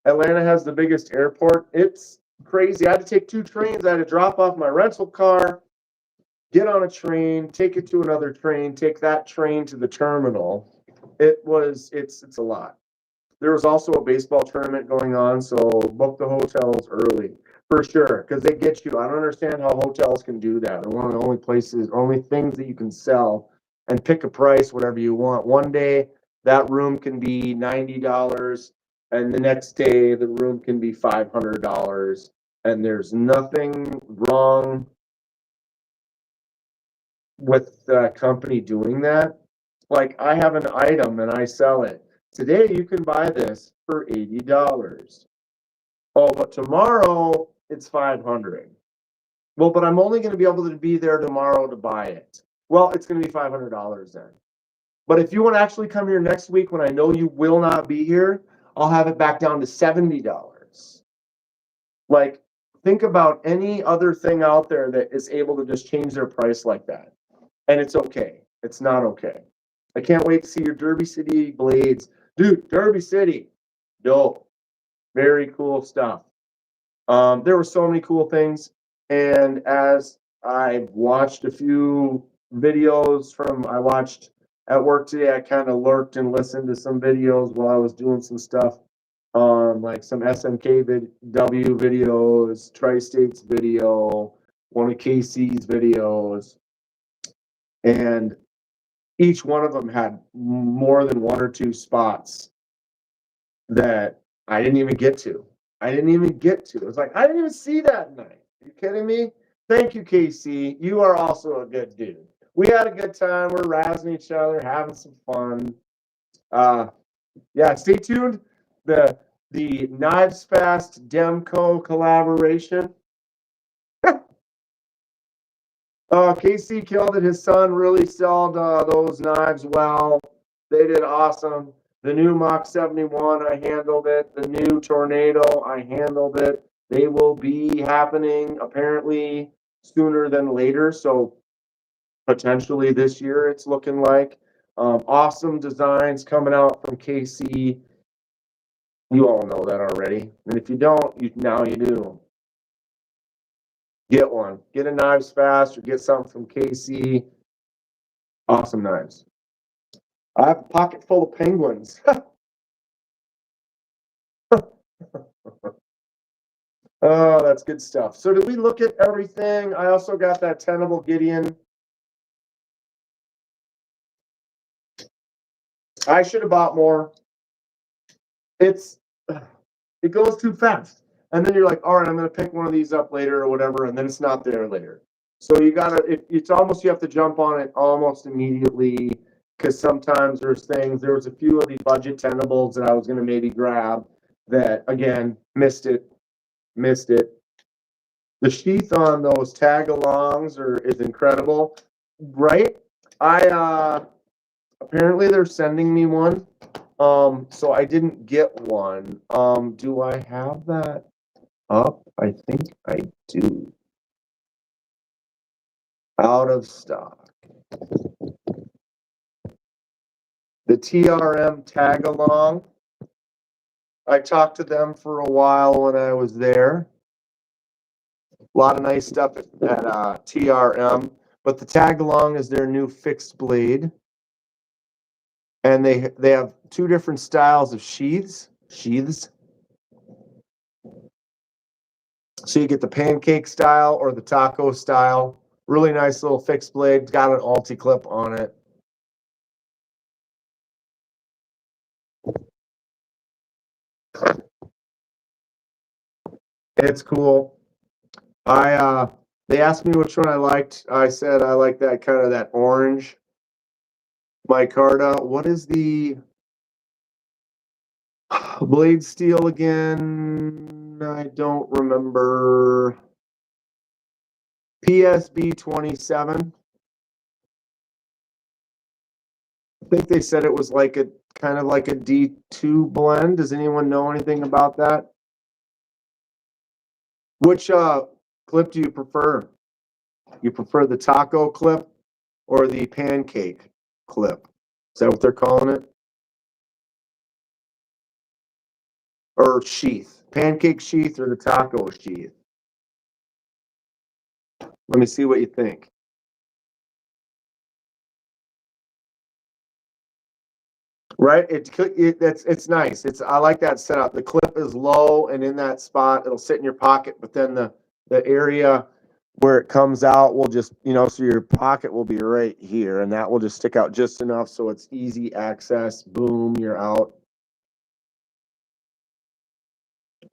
Atlanta has the biggest airport. It's crazy. I had to take 2 trains. I had to drop off my rental car, get on a train, take it to another train, take that train to the terminal. It's a lot. There was also a baseball tournament going on, so book the hotels early for sure, because they get you. I don't understand how hotels can do that. They're one of the only things that you can sell and pick a price, whatever you want. One day that room can be $90, and the next day the room can be $500, and there's nothing wrong with the company doing that. Like, I have an item and I sell it. Today you can buy this for $80. Oh, but tomorrow it's 500. Well, but I'm only going to be able to be there tomorrow to buy it. Well, it's going to be $500 then. But if you want to actually come here next week when I know you will not be here, I'll have it back down to $70. Like, think about any other thing out there that is able to just change their price like that. And it's okay. It's not okay. I can't wait to see your Derby City blades. Dude, Derby City. Dope. Very cool stuff. There were so many cool things. And as I watched a few videos I watched at work today, I kind of lurked and listened to some videos while I was doing some stuff on like some SMKW videos, Tri-States video, one of KC's videos. And each one of them had more than 1 or 2 spots that I didn't even get to. It's like, I didn't even see that night. Are you kidding me? Thank you, KC. You are also a good dude. We had a good time. We're razzing each other, having some fun. Yeah, stay tuned. The Knives Fast Demco collaboration. KC killed it. His son really sold those knives well. They did awesome. The new Mach 71, I handled it. The new Tornado, I handled it. They will be happening apparently sooner than later. So potentially this year, it's looking like. Awesome designs coming out from KC. You all know that already. And if you don't, now you do. Get one. Get a Knives Fast or get something from KC. Awesome knives. I have a pocket full of penguins. Oh, that's good stuff. So did we look at everything? I also got that Tenable Gideon. I should have bought more. It goes too fast. And then you're like, all right, I'm going to pick one of these up later or whatever, and then it's not there later. So you have to jump on it almost immediately, because sometimes there was a few of the budget Tenables that I was going to maybe grab that, again, missed it. The sheath on those tag-alongs is incredible, right? Apparently they're sending me one. So I didn't get one. Do I have that up? I think I do. Out of stock. The TRM tag-along. I talked to them for a while when I was there. A lot of nice stuff at TRM. But the tag-along is their new fixed blade. And they have 2 different styles of sheaths. So you get the pancake style or the taco style. Really nice little fixed blade. It's got an Alti clip on it. It's cool. They asked me which one I liked. I said I like that kind of that orange micarta. What is the blade steel again? I don't remember. PSB 27. I think they said it was like a kind of like a D2 blend. Does anyone know anything about that? Which clip do you prefer? You prefer the taco clip or the pancake clip? Is that what they're calling it? Or sheath? Pancake sheath or the taco sheath? Let me see what you think. Right, it's nice. I like that setup. The clip is low, and in that spot, it'll sit in your pocket. But then the area where it comes out will just, so your pocket will be right here, and that will just stick out just enough so it's easy access. Boom, you're out.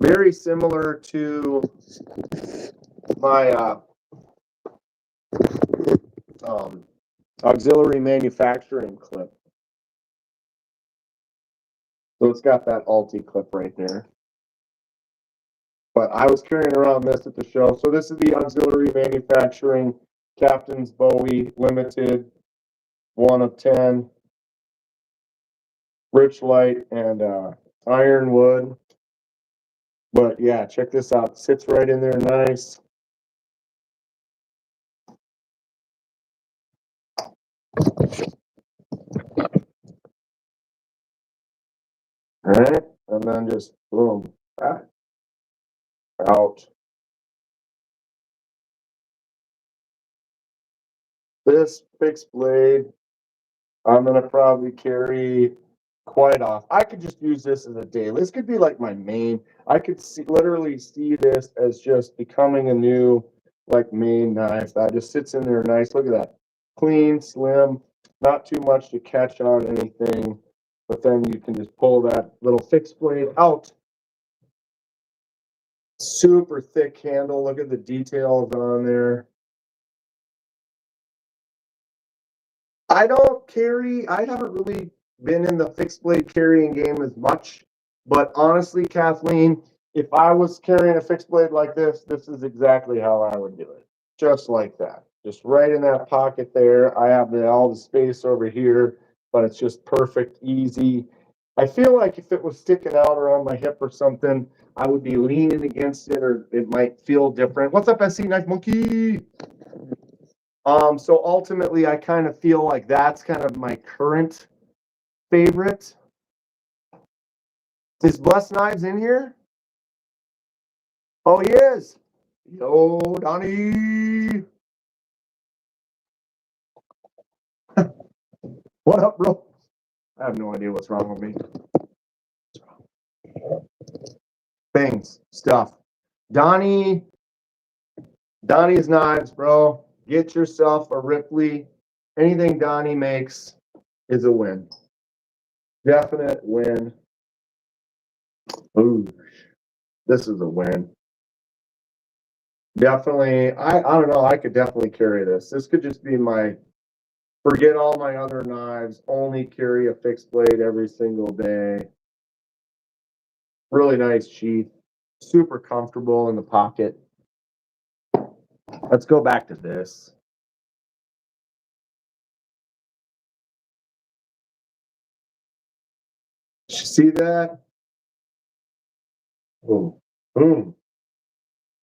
Very similar to my auxiliary manufacturing clip. So it's got that Alti clip right there. But I was carrying around this at the show. So this is the auxiliary manufacturing Captain's Bowie Limited, 1 of 10. Rich light and ironwood. But yeah, check this out. Sits right in there nice. All right, and then just boom, out. This fixed blade, I'm gonna probably carry quite off. I could just use this as a daily. This could be like my main. I could literally see this as just becoming a new like main knife that just sits in there nice. Look at that, clean, slim, not too much to catch on anything. But then you can just pull that little fixed blade out. Super thick handle. Look at the details on there. I haven't really been in the fixed blade carrying game as much, but honestly, Kathleen, if I was carrying a fixed blade like this is exactly how I would do it. Just like that. Just right in that pocket there. I have all the space over here, but it's just perfect, easy. I feel like if it was sticking out around my hip or something, I would be leaning against it, or it might feel different. What's up, SC Knife Monkey? So ultimately, I kind of feel like that's kind of my current favorite. Is Blessed Knives in here? Oh, he is. Yo, Donnie. What up, bro? I have no idea what's wrong with me. Things, stuff. Donnie's Knives, bro. Get yourself a Ripley. Anything Donnie makes is a win. Definite win. Ooh, this is a win. Definitely, I don't know. I could definitely carry this. This could just be my, forget all my other knives, only carry a fixed blade every single day. Really nice sheath. Super comfortable in the pocket. Let's go back to this. See that? Boom. Boom.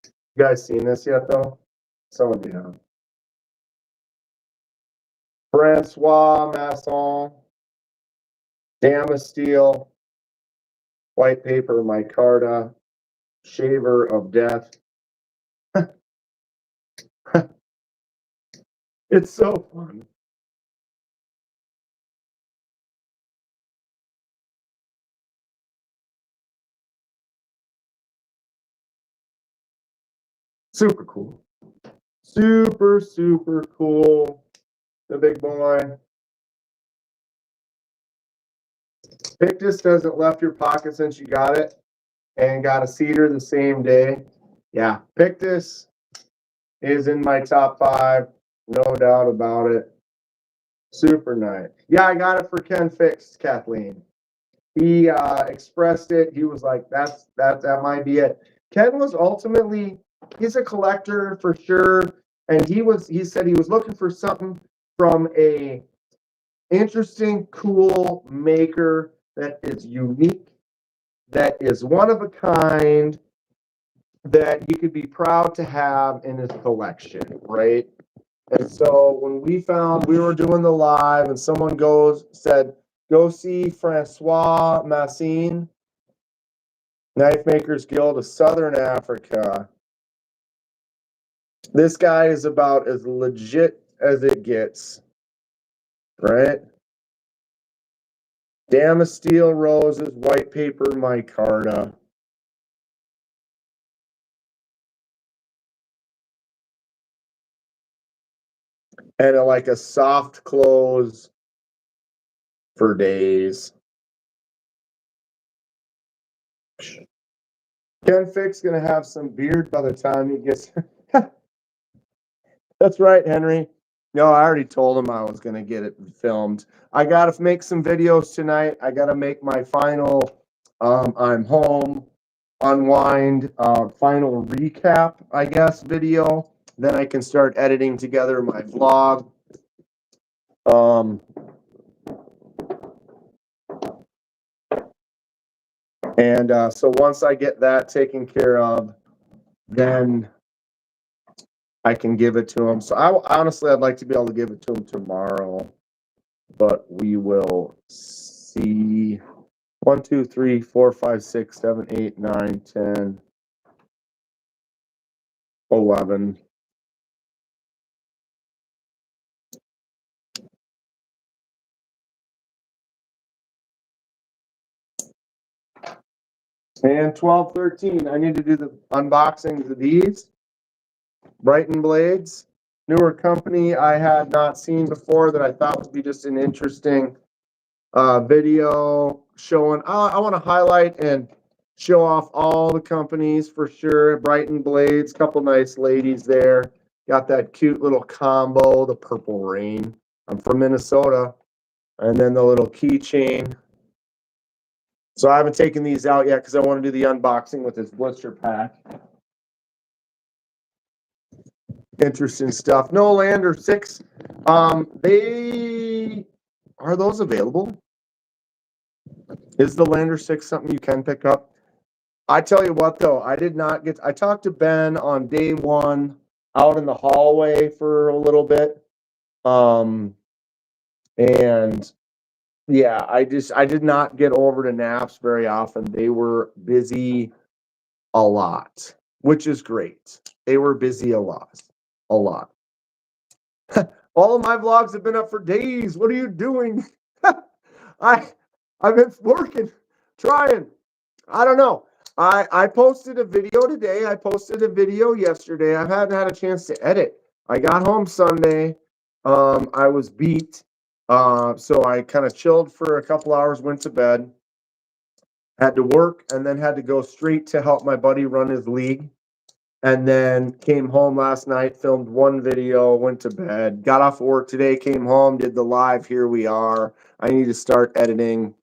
You guys seen this yet, though? Some of you have. Francois Masson. Damasteel. White paper micarta. Shaver of death. It's so fun. Super cool. Super, super cool. The big boy. Pictis doesn't left your pocket since you got it and got a cedar the same day. Yeah, Pictis is in my top 5. No doubt about it. Super nice. Yeah, I got it for Ken Fixed, Kathleen. He expressed it. He was like, that might be it. Ken was ultimately, he's a collector for sure. And he said he was looking for something from a interesting, cool maker that is unique, that is one of a kind, that he could be proud to have in his collection, right? And so when we were doing the live and someone said, go see Francois Masson. Knife Makers Guild of Southern Africa. This guy is about as legit as it gets, right? Damasteel roses, white paper micarta. And like a soft close for days. Ken Fick's gonna have some beard by the time he gets. That's right, Henry. No, I already told him I was gonna get it filmed. I gotta make some videos tonight. I gotta make my final I'm home, unwind, final recap, I guess, video. Then I can start editing together my vlog. And so once I get that taken care of, then I can give it to him. So honestly, I'd like to be able to give it to him tomorrow, but we will see. 1, 2, 3, 4, 5, 6, 7, 8, 9, 10, 11. And 12, 13. I need to do the unboxings of these. Brighton Blades, newer company I had not seen before that I thought would be just an interesting video showing. I want to highlight and show off all the companies for sure. Brighton Blades, couple nice ladies there. Got that cute little combo, the Purple Rain. I'm from Minnesota. And then the little keychain. So I haven't taken these out yet because I want to do the unboxing with this blister pack. Interesting stuff. No Lander 6. They are those available? Is the Lander 6 something you can pick up? I tell you what though, I talked to Ben on day one out in the hallway for a little bit. And yeah, I did not get over to Naps very often. They were busy a lot, which is great. They were busy a lot. A lot. All of my vlogs have been up for days. What are you doing? I've been working, trying. I don't know. I posted a video today. I posted a video yesterday. I haven't had a chance to edit. I got home Sunday. I was beat. So I kind of chilled for a couple hours, went to bed, had to work, and then had to go straight to help my buddy run his league. And then came home last night, filmed one video, went to bed, got off work today, came home, did the live. Here we are. I need to start editing.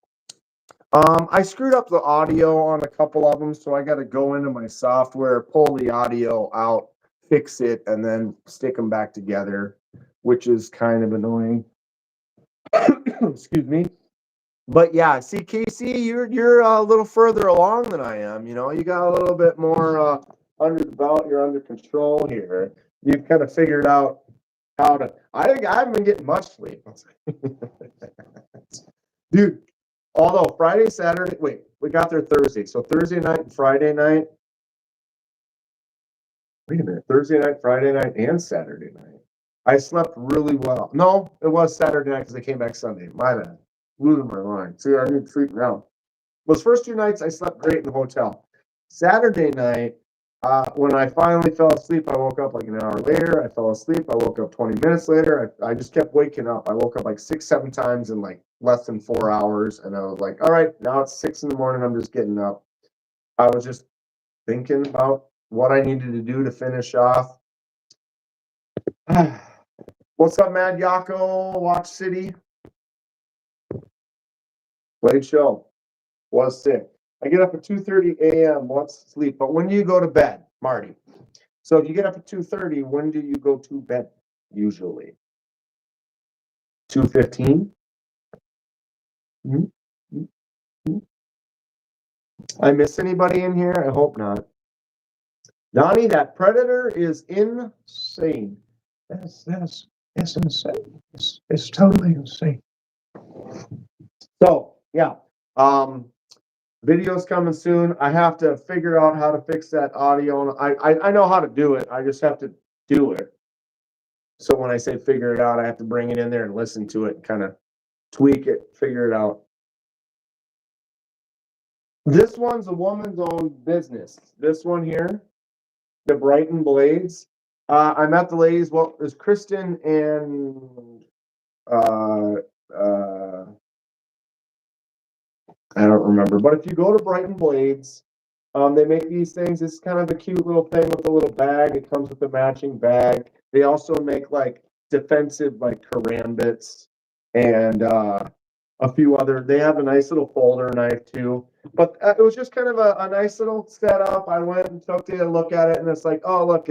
I screwed up the audio on a couple of them, so I got to go into my software, pull the audio out, fix it, and then stick them back together, which is kind of annoying. Excuse me. But yeah, see, Casey, you're a little further along than I am. You know, you got a little bit more under the belt. You're under control here. You've kind of figured out how to. I haven't been getting much sleep, dude. Although Friday, Saturday, wait, we got there Thursday. So Thursday night and Friday night. Wait a minute, Thursday night, Friday night, and Saturday night. I slept really well. No, it was Saturday night because I came back Sunday. My bad. Losing my mind. See, I need to sleep now. Those first 2 nights, I slept great in the hotel. Saturday night, when I finally fell asleep, I woke up like an hour later. I fell asleep. I woke up 20 minutes later. I just kept waking up. I woke up like 6, 7 times in like less than 4 hours. And I was like, all right, now it's 6 in the morning. I'm just getting up. I was just thinking about what I needed to do to finish off. What's up, Mad Yako? Watch City. Late show. Was sick. I get up at 2:30 a.m. What's sleep? But when do you go to bed, Marty? So if you get up at 2:30, when do you go to bed usually? 2:15? Mm-hmm. I miss anybody in here? I hope not. Donnie, that predator is insane. That's insane. It's totally insane. So yeah. Video's coming soon. I have to figure out how to fix that audio. I know how to do it. I just have to do it. So when I say figure it out, I have to bring it in there and listen to it and kind of tweak it, figure it out. This one's a woman's own business. This one here, the Brighton Blades. I met the ladies. Well, there's Kristen and I don't remember. But if you go to Brighton Blades, they make these things. It's kind of a cute little thing with a little bag. It comes with a matching bag. They also make like defensive like karambits and a few other. They have a nice little folder knife too. But it was just kind of a nice little setup. I went and took a look at it, and it's like, oh look,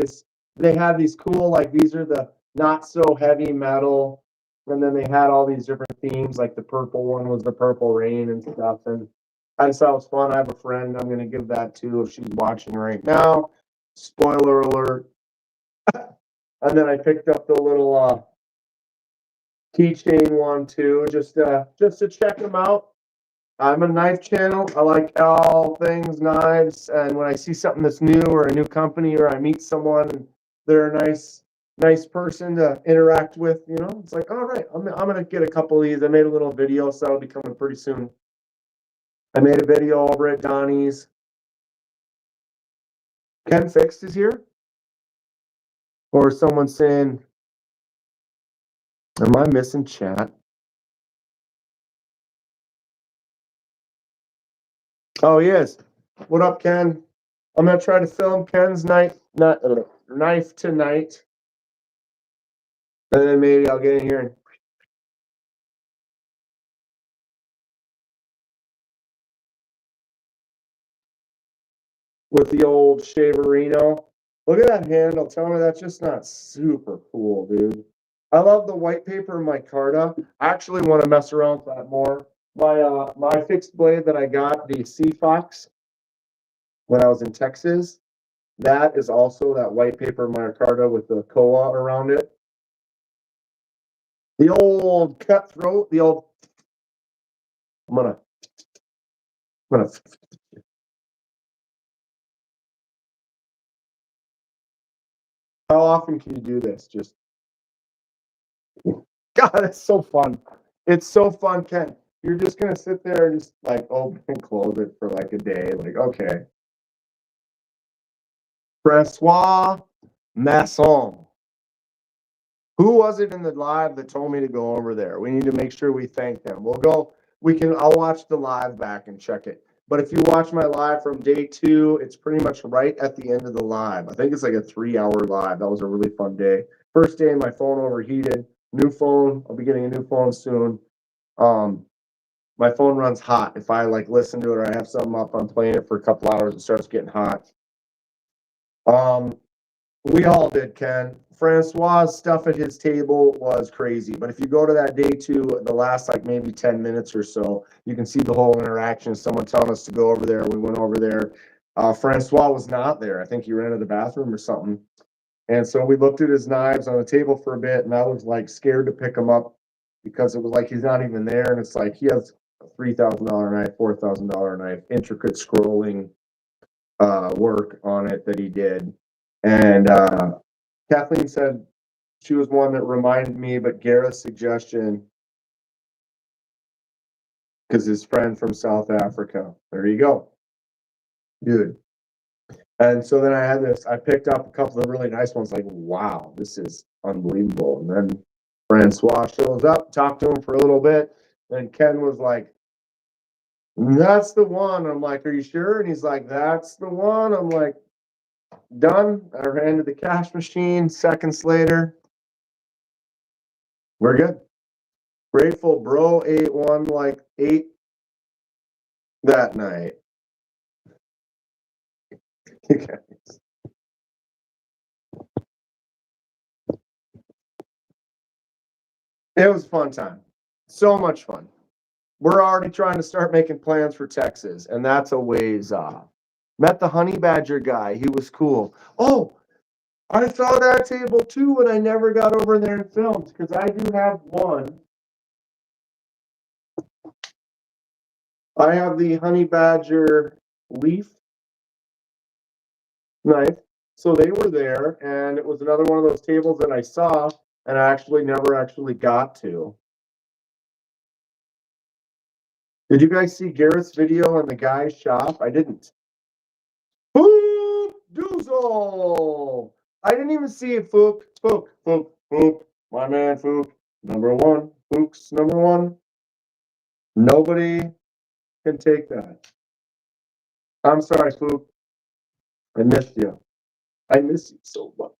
they have these cool like these are the not so heavy metal, and then they had all these different themes. Like the purple one was the purple rain and stuff, and I just thought it was fun. I have a friend I'm going to give that to if she's watching right now. Spoiler alert. And then I picked up the little keychain one too, just to check them out. I'm a knife channel. I like all things knives, and when I see something that's new or a new company, or I meet someone and they're a nice person to interact with, it's like, all right, I'm gonna get a couple of these. I made a little video, so that'll be coming pretty soon. I made a video over at Donnie's. Ken Fixed is here, or someone saying, "Am I missing chat?" Oh, he is. What up, Ken? I'm gonna try to film Ken's knife tonight, and then maybe I'll get in here and with the old Shaverino. Look at that handle. Tell me that's just not super cool, dude. I love the white paper micarta. I actually want to mess around with that more. My fixed blade that I got, the Sea Fox, when I was in Texas, that is also that white paper micarta with the koa around it. The old cutthroat, I'm gonna how often can you do this? Just God, it's so fun. It's so fun, Ken. You're just gonna sit there and just like open and close it for like a day. Like, okay. Francois Masson. Who was it in the live that told me to go over there? We need to make sure we thank them. I'll watch the live back and check it. But if you watch my live from day 2, it's pretty much right at the end of the live. I think it's like a 3-hour live. That was a really fun day. First day, my phone overheated. New phone. I'll be getting a new phone soon. My phone runs hot. If I like listen to it or I have something up, I'm playing it for a couple hours, it starts getting hot. We all did, Ken. Francois' stuff at his table was crazy. But if you go to that day 2, the last like maybe 10 minutes or so, you can see the whole interaction. Someone telling us to go over there. We went over there. Francois was not there. I think he ran to the bathroom or something. And so we looked at his knives on the table for a bit, and I was like scared to pick him up because it was like he's not even there. And it's like he has a $3,000 knife, $4,000 knife, intricate scrolling work on it that he did. And Kathleen said she was one that reminded me, but Gareth's suggestion, because his friend from South Africa. There you go. Dude. And so then I picked up a couple of really nice ones, like, wow, this is unbelievable. And then Francois shows up, talked to him for a little bit. And Ken was like, that's the one. I'm like, are you sure? And he's like, that's the one. I'm like, done. I ran to the cash machine. Seconds later, we're good. Grateful Bro ate one like 8 that night. It was a fun time. So much fun. We're already trying to start making plans for Texas, and that's a ways off. Met the honey badger guy. He was cool. Oh, I saw that table too, and I never got over there and filmed because I do have one. I have the Honey Badger leaf knife. So they were there, and it was another one of those tables that I saw, and I actually never actually got to. Did you guys see Garrett's video in the guy's shop? I didn't. Fook Doozle! I didn't even see it, Fook. Fook. My man, Fook. Number one. Fook's number one. Nobody can take that. I'm sorry, Fook. I missed you. I miss you so much.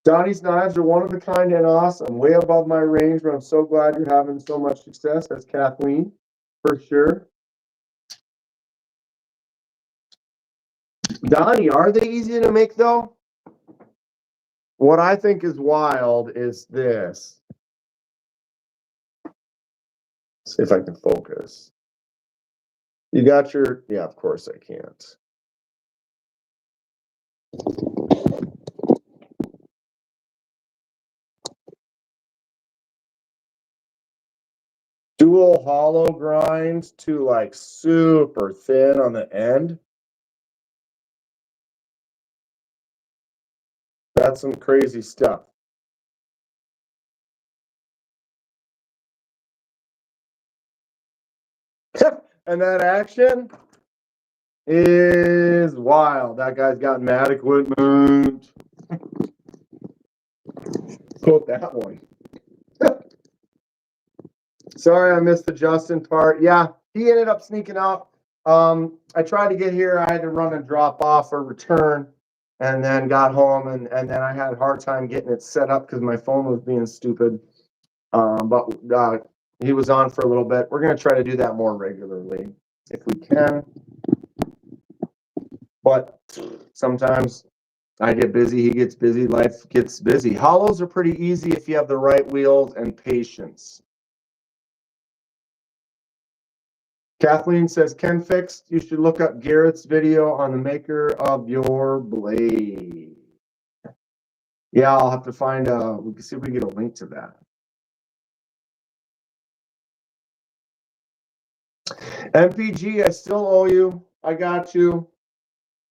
Donnie's knives are one of a kind and awesome. Way above my range, but I'm so glad you're having so much success. That's Kathleen, for sure. Donnie, are they easy to make, though? What I think is wild is this. See if I can focus. You got your, yeah, of course I can't. Dual hollow grind to like super thin on the end. That's some crazy stuff. And that action is wild. That guy's got mad equipment. Quote that one. Sorry, I missed the Justin part. Yeah, he ended up sneaking out. I tried to get here. I had to run and drop off or return, and then got home, and then I had a hard time getting it set up because my phone was being stupid. But he was on for a little bit. We're going to try to do that more regularly if we can. But sometimes I get busy, he gets busy, life gets busy. Hollows are pretty easy if you have the right wheels and patience. Kathleen says, Ken Fixed, you should look up Garrett's video on the maker of your blade. Yeah, I'll have to find we can see if we can get a link to that. MPG, I still owe you. I got you.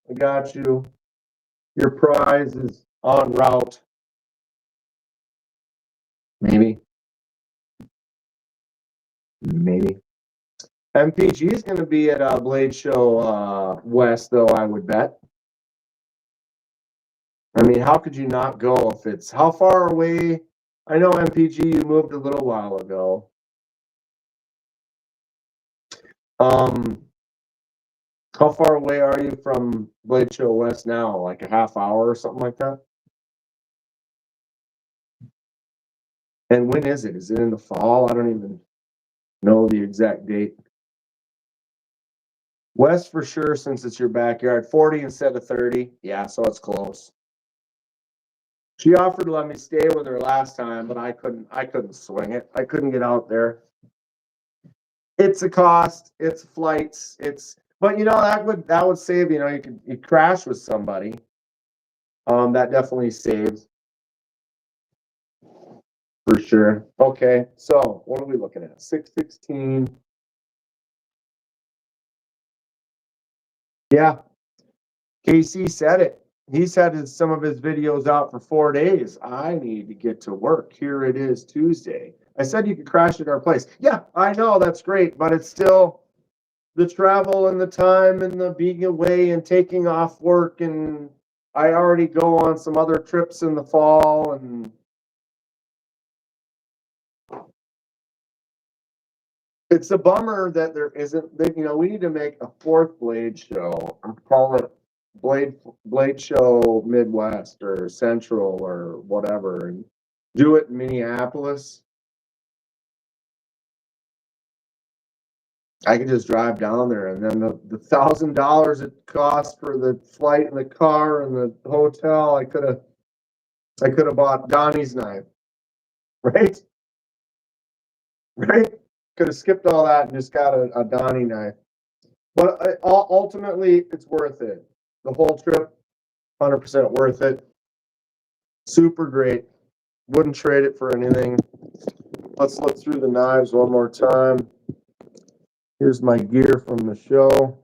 Your prize is en route. Maybe. MPG is going to be at Blade Show West, though, I would bet. I mean, how could you not go if it's... How far away? I know, MPG, you moved a little while ago. How far away are you from Blade Show West now? Like a half hour or something like that? And when is it? Is it in the fall? I don't even know the exact date. West for sure, since it's your backyard. 40 instead of 30. Yeah, so it's close. She offered to let me stay with her last time, but I couldn't swing it. I couldn't get out there. It's a cost, it's flights, but that would save, you crash with somebody. That definitely saves. For sure. Okay, so what are we looking at? 616. Yeah. KC said it. He's had some of his videos out for 4 days. I need to get to work. Here it is, Tuesday. I said you could crash at our place. Yeah, I know, that's great, but it's still the travel and the time and the being away and taking off work, and I already go on some other trips in the fall, and it's a bummer that there isn't, we need to make a fourth Blade show and call it Blade Show Midwest or Central or whatever, and do it in Minneapolis. I could just drive down there, and then the $1,000 it costs for the flight and the car and the hotel, I could have bought Donnie's knife, right? Right? Could have skipped all that and just got a Donnie knife. But ultimately, it's worth it. The whole trip, 100% worth it. Super great. Wouldn't trade it for anything. let's look through the knives one more time. Here's my gear from the show,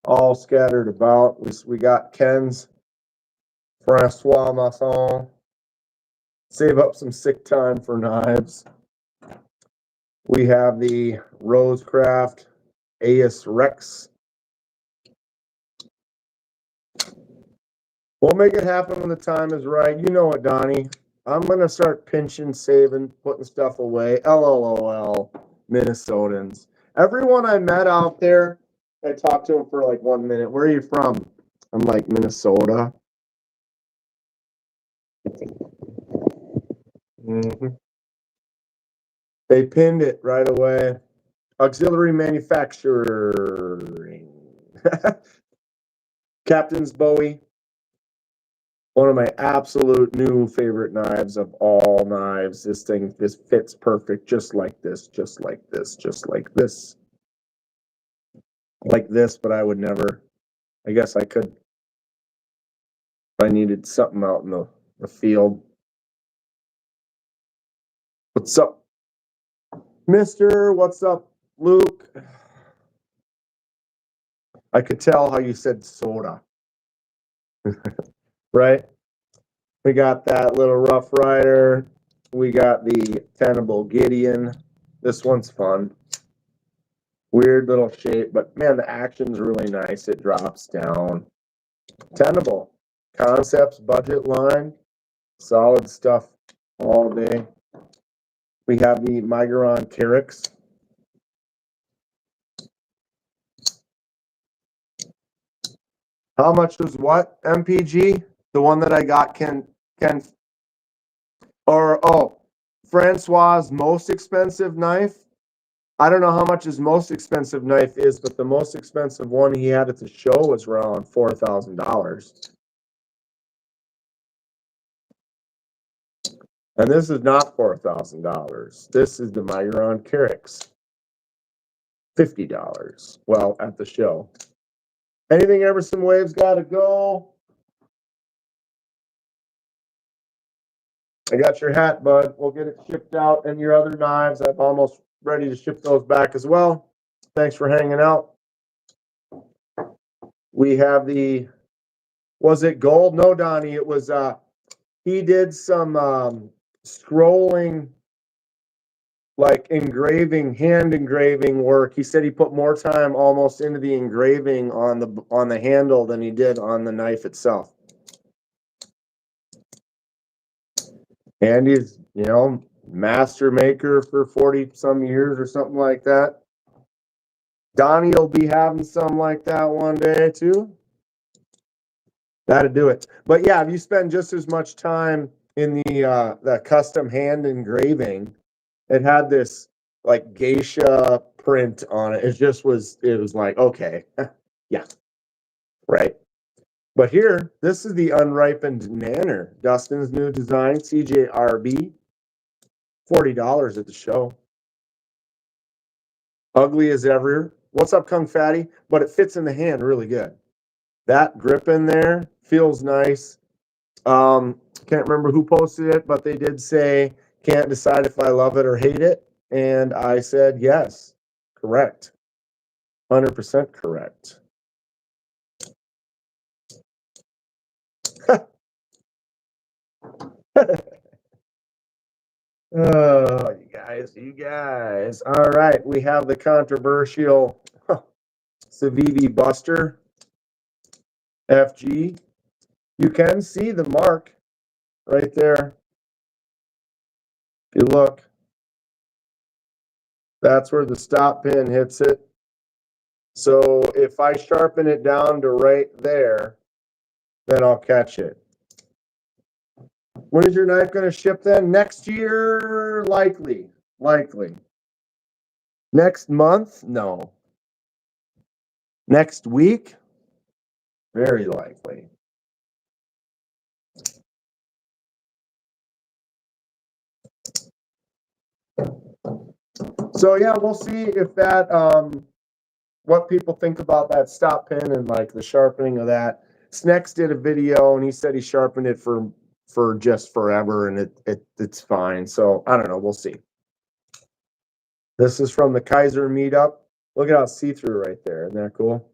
all scattered about. We got Ken's Francois Masson. Save up some sick time for knives. We have the Rosecraft AS Rex. We'll make it happen when the time is right. You know it, Donnie. I'm going to start pinching, saving, putting stuff away. LOL, Minnesotans. Everyone I met out there, I talked to them for like 1 minute. Where are you from? I'm like, Minnesota. Mm-hmm. They pinned it right away. Auxiliary manufacturing. Captain's Bowie. One of my absolute new favorite knives of all knives. This thing, this fits perfect, just like this, just like this, just like this. Like this, but I would never. I guess I could if I needed something out in the field. What's up, Mister? What's up, Luke? I could tell how you said soda. Right? We got that little Rough Rider. We got the Tenable Gideon. This one's fun. Weird little shape, but man, the action's really nice. It drops down. Tenable. Concepts, budget line. Solid stuff all day. We have the Migron Carrix. How much was what? MPG? The one that I got Francois' most expensive knife. I don't know how much his most expensive knife is, but the most expensive one he had at the show was around $4,000. And this is not $4,000. This is the Migron Carrix. $50. Well, at the show. Anything Emerson Waves got to go? I got your hat, bud. We'll get it shipped out, and your other knives. I'm almost ready to ship those back as well. Thanks for hanging out. We have the, was it gold? No, Donnie, it was, he did some scrolling, like engraving, hand engraving work. He said he put more time almost into the engraving on the handle than he did on the knife itself. And he's, you know, master maker for 40 some years or something like that. Donnie will be having some like that one day too. That'd do it. But yeah, if you spend just as much time in the custom hand engraving, it had this like geisha print on it. It was like, okay, yeah, right. But here, this is the unripened nanner. Dustin's new design, CJRB, $40 at the show. Ugly as ever. What's up, Kung Fatty? But it fits in the hand really good. That grip in there feels nice. Can't remember who posted it, but they did say, can't decide if I love it or hate it. And I said, yes, correct. 100% correct. Oh, you guys. All right, we have the controversial Civivi Buster FG. You can see the mark right there. If you look, that's where the stop pin hits it. So if I sharpen it down to right there, then I'll catch it. When is your knife going to ship then? Next year? Likely. Next month? No. Next week? Very likely. So yeah, we'll see if that what people think about that stop pin and like the sharpening of that. Snex did a video and he said he sharpened it for just forever and it's fine. So I don't know, we'll see. This is from the Kaiser meetup. Look at how see-through right there. Isn't that cool?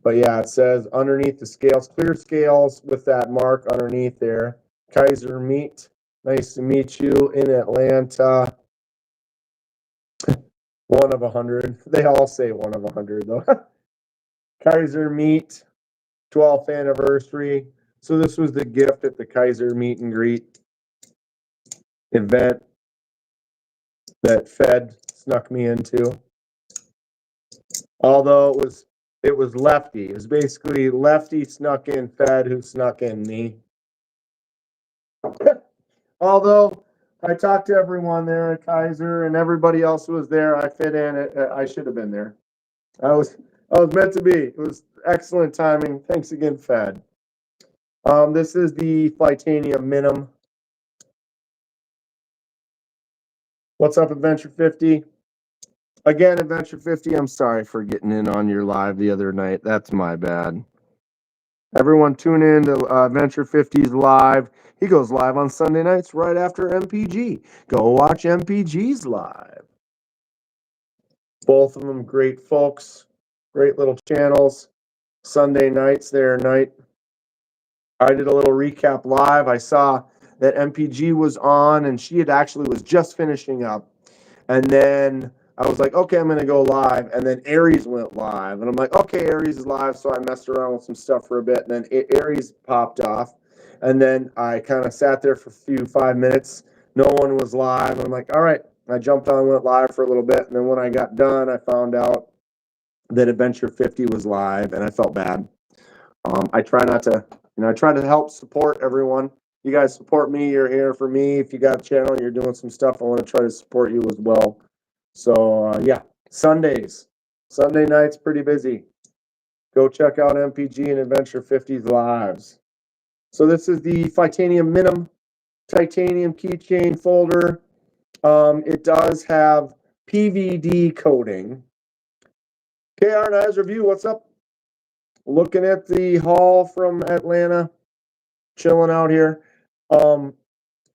But yeah, it says underneath the scales, clear scales with that mark underneath there. Kaiser meat. Nice to meet you in Atlanta. 1 of 100. They all say 1 of 100 though. Kaiser meat, 12th anniversary. So this was the gift at the Kaiser meet and greet event that Fed snuck me into. Although it was Lefty. It was basically Lefty snuck in Fed, who snuck in me. Although I talked to everyone there at Kaiser and everybody else who was there, I fit in. I should have been there. I was meant to be. It was excellent timing. Thanks again, Fed. This is the Flightanium Minim. What's up, Adventure 50? Again, Adventure 50, I'm sorry for getting in on your live the other night. That's my bad. Everyone tune in to Adventure 50's live. He goes live on Sunday nights right after MPG. Go watch MPG's live. Both of them great folks. Great little channels. Sunday nights there night. I did a little recap live. I saw that MPG was on and she had actually was just finishing up. And then I was like, okay, I'm going to go live. And then Aries went live. And I'm like, okay, Aries is live. So I messed around with some stuff for a bit. And then Aries popped off. And then I kind of sat there for 5 minutes. No one was live. And I'm like, all right. I jumped on and went live for a little bit. And then when I got done, I found out that Adventure 50 was live. And I felt bad. I try not to, I try to help support everyone. You guys support me. You're here for me. If you got a channel, you're doing some stuff, I want to try to support you as well. So, yeah, Sunday nights, pretty busy. Go check out MPG and Adventure 50's lives. So this is the Flightanium Minim titanium keychain folder. It does have PVD coating. KR Nice Review, what's up? Looking at the haul from Atlanta, chilling out here.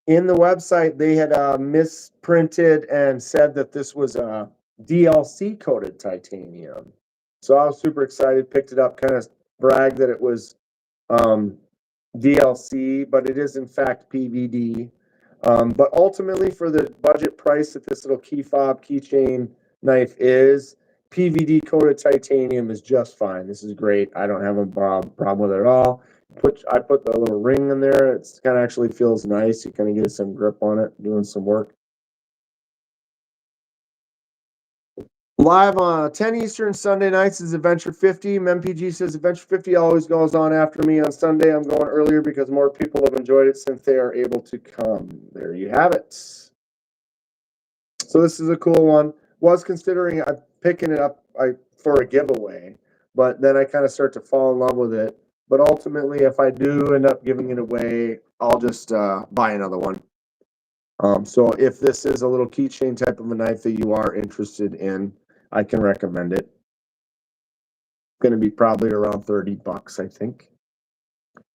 In the website, they had misprinted and said that this was a DLC coated titanium. So I was super excited, picked it up, kind of bragged that it was DLC, but it is in fact PVD. But ultimately, for the budget price that this little key fob keychain knife is, PVD coated titanium is just fine. This is great. I don't have a problem with it at all. I put the little ring in there. It's kind of actually feels nice. You kind of get some grip on it, doing some work. Live on 10 Eastern Sunday nights is Adventure 50. MPG says Adventure 50 always goes on after me on Sunday. I'm going earlier because more people have enjoyed it since they are able to come. There you have it. So this is a cool one. Was considering picking it up for a giveaway, but then I kind of start to fall in love with it. But ultimately, if I do end up giving it away, I'll just buy another one. So if this is a little keychain type of a knife that you are interested in, I can recommend it. Going to be probably around $30, I think.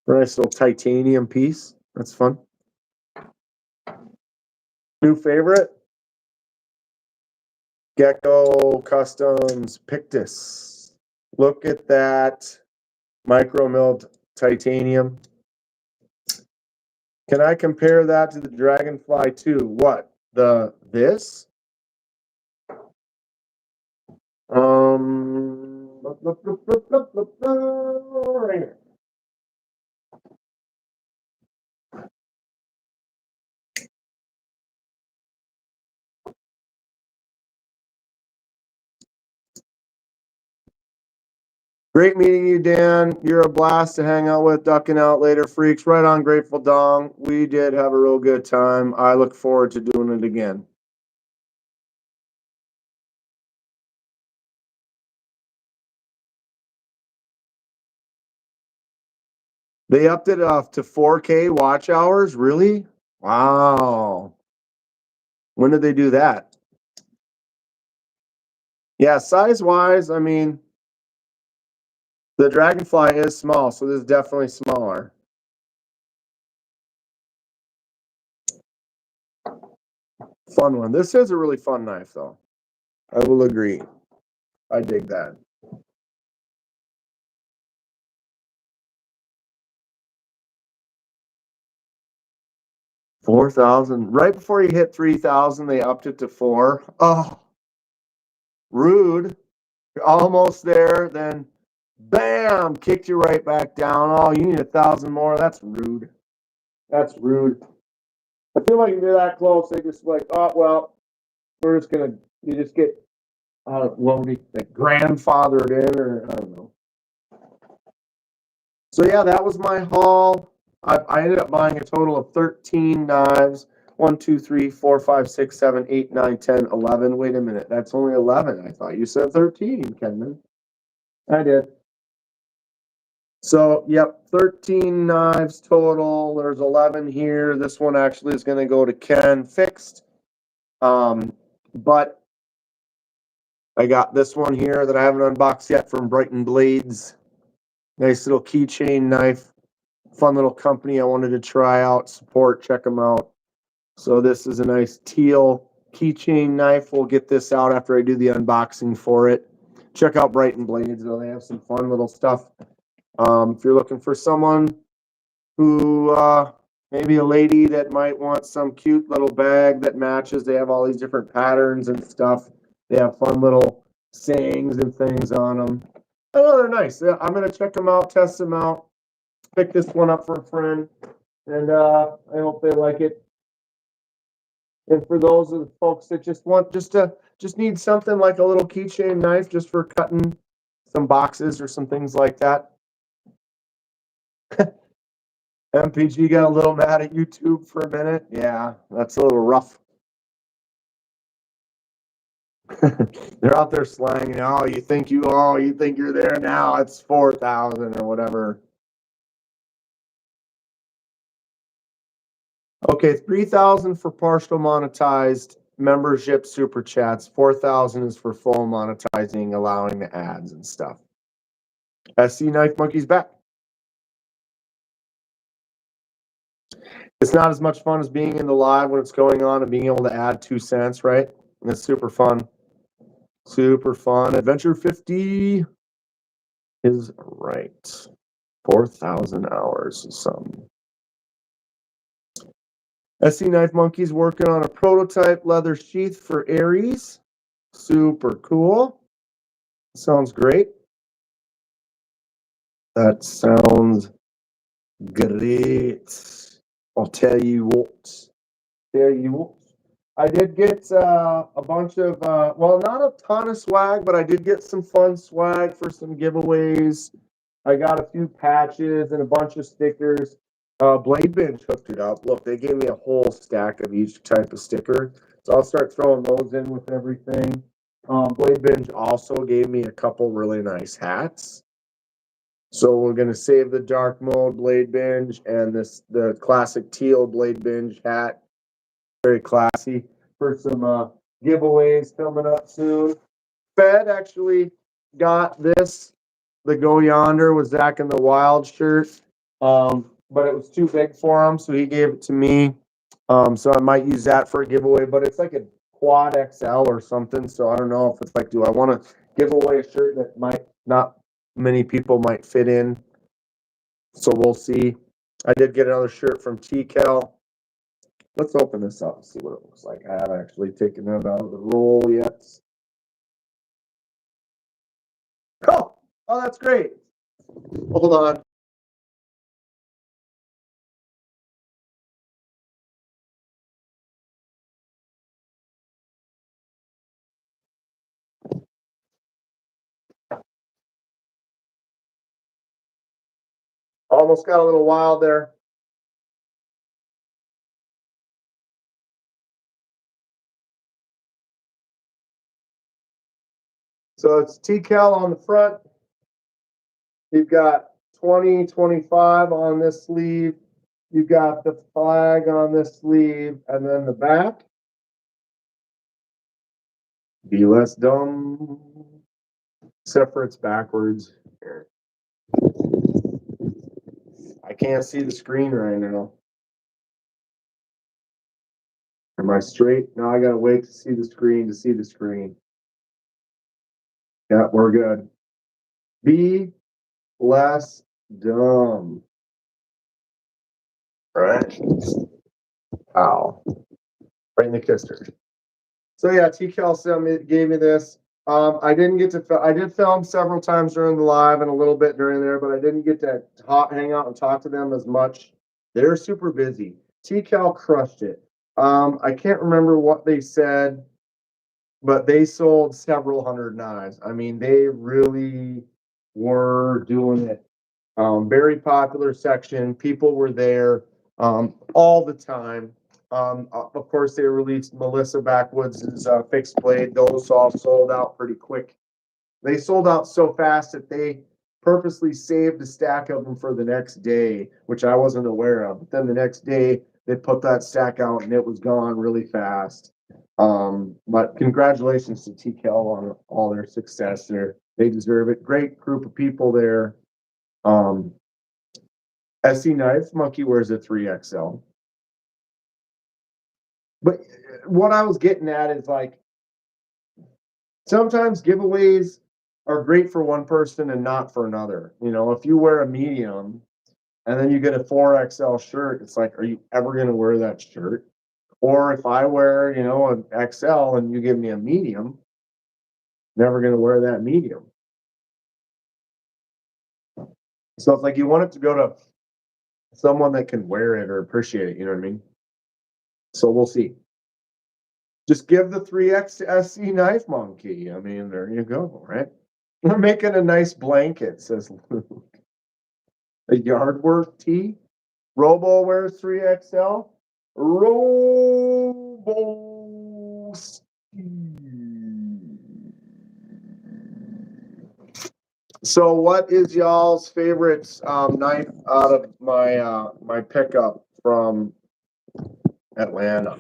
Nice little titanium piece. That's fun. New favorite? Gecko Customs Pictis. Look at that micro milled titanium. Can I compare that to the Dragonfly 2? What? This? Right here. Great meeting you, Dan. You're a blast to hang out with. Ducking out later, freaks. Right on, Grateful Dong. We did have a real good time. I look forward to doing it again. They upped it up to 4K watch hours? Really? Wow. When did they do that? Yeah, size-wise, I mean, the Dragonfly is small, so this is definitely smaller. fun one. This is a really fun knife, though. I will agree. I dig that. $4,000. Right before you hit 3,000, they upped it to 4. Oh, rude. You're almost there. Then, bam, kicked you right back down. Oh, you need 1,000 more. That's rude. That's rude. I feel like if you're that close, they just like, oh, well, we're just going to, you just get, what would be like grandfathered in, or I don't know. So, yeah, that was my haul. I ended up buying a total of 13 knives. 1, 2, 3, 4, 5, 6, 7, 8, 9, 10, 11. Wait a minute. That's only 11. I thought you said 13, Kenman. I did. So, yep, 13 knives total. There's 11 here. This one actually is going to go to Ken fixed. But I got this one here that I haven't unboxed yet from Brighton Blades. Nice little keychain knife. Fun little company I wanted to try out, support, check them out. So this is a nice teal keychain knife. We'll get this out after I do the unboxing for it. Check out Brighton Blades, though. They have some fun little stuff. If you're looking for someone who, maybe a lady that might want some cute little bag that matches, they have all these different patterns and stuff. They have fun little sayings and things on them. Oh, they're nice. I'm going to check them out, test them out, pick this one up for a friend, and I hope they like it. And for those of the folks that just need something like a little keychain knife just for cutting some boxes or some things like that. MPG got a little mad at YouTube for a minute. Yeah, that's a little rough. They're out there slanging, you think you're there now, it's 4,000 or whatever. Okay, 3,000 for partial monetized membership super chats. 4,000 is for full monetizing, allowing the ads and stuff. SC Knife Monkey's back. It's not as much fun as being in the live when it's going on and being able to add 2 cents, right? And it's super fun. Super fun. Adventure 50 is right. 4,000 hours or something. SC Knife Monkey's working on a prototype leather sheath for Aries. Super cool. Sounds great. That sounds great. I'll tell you what. I did get a bunch of, well, not a ton of swag, but I did get some fun swag for some giveaways. I got a few patches and a bunch of stickers. Blade Binge hooked it up. Look, they gave me a whole stack of each type of sticker. So I'll start throwing those in with everything. Blade Binge also gave me a couple really nice hats. So we're going to save the dark mode Blade Binge and the classic teal Blade Binge hat. Very classy for some giveaways coming up soon. Fed actually got this, the Go Yonder with Zach in the Wild shirt, but it was too big for him, so he gave it to me. So I might use that for a giveaway, but it's like a quad XL or something, so I don't know if it's like, do I want to give away a shirt that might not many people might fit in? So we'll see. I did get another shirt from TCal. Let's open this up and see what it looks like. I haven't actually taken it out of the roll yet. Oh, that's great. Hold on. Almost got a little wild there. So it's TCal on the front. You've got 2025 on this sleeve. You've got the flag on this sleeve, and then the back. Be less dumb. Except for it's backwards. I can't see the screen right now. Am I straight? Now I gotta wait to see the screen. Yeah, we're good. Be less dumb. Right. Ow. Right in the kister. So yeah, TCal gave me this. I didn't get to. I did film several times during the live and a little bit during there, but I didn't get to hang out and talk to them as much. They're super busy. TCal crushed it. I can't remember what they said, but they sold several hundred knives. I mean, they really were doing it. Very popular section. People were there all the time. Of course, they released Melissa Backwoods' fixed blade. Those all sold out pretty quick. They sold out so fast that they purposely saved a stack of them for the next day, which I wasn't aware of. But then the next day, they put that stack out and it was gone really fast. But congratulations to TKL on all their success there. They deserve it. Great group of people there. SC Knife Monkey wears a 3XL. But what I was getting at is like sometimes giveaways are great for one person and not for another. You know, if you wear a medium and then you get a 4XL shirt, it's like, are you ever going to wear that shirt? Or if I wear, you know, an XL and you give me a medium, never going to wear that medium. So it's like you want it to go to someone that can wear it or appreciate it, you know what I mean? So we'll see. Just give the 3X SC Knife Monkey. I mean, there you go, right? We're making a nice blanket, says Luke. A yard work tee. Robo wears 3XL. Robo. So, what is y'all's favorite knife out of my my pickup from Atlanta?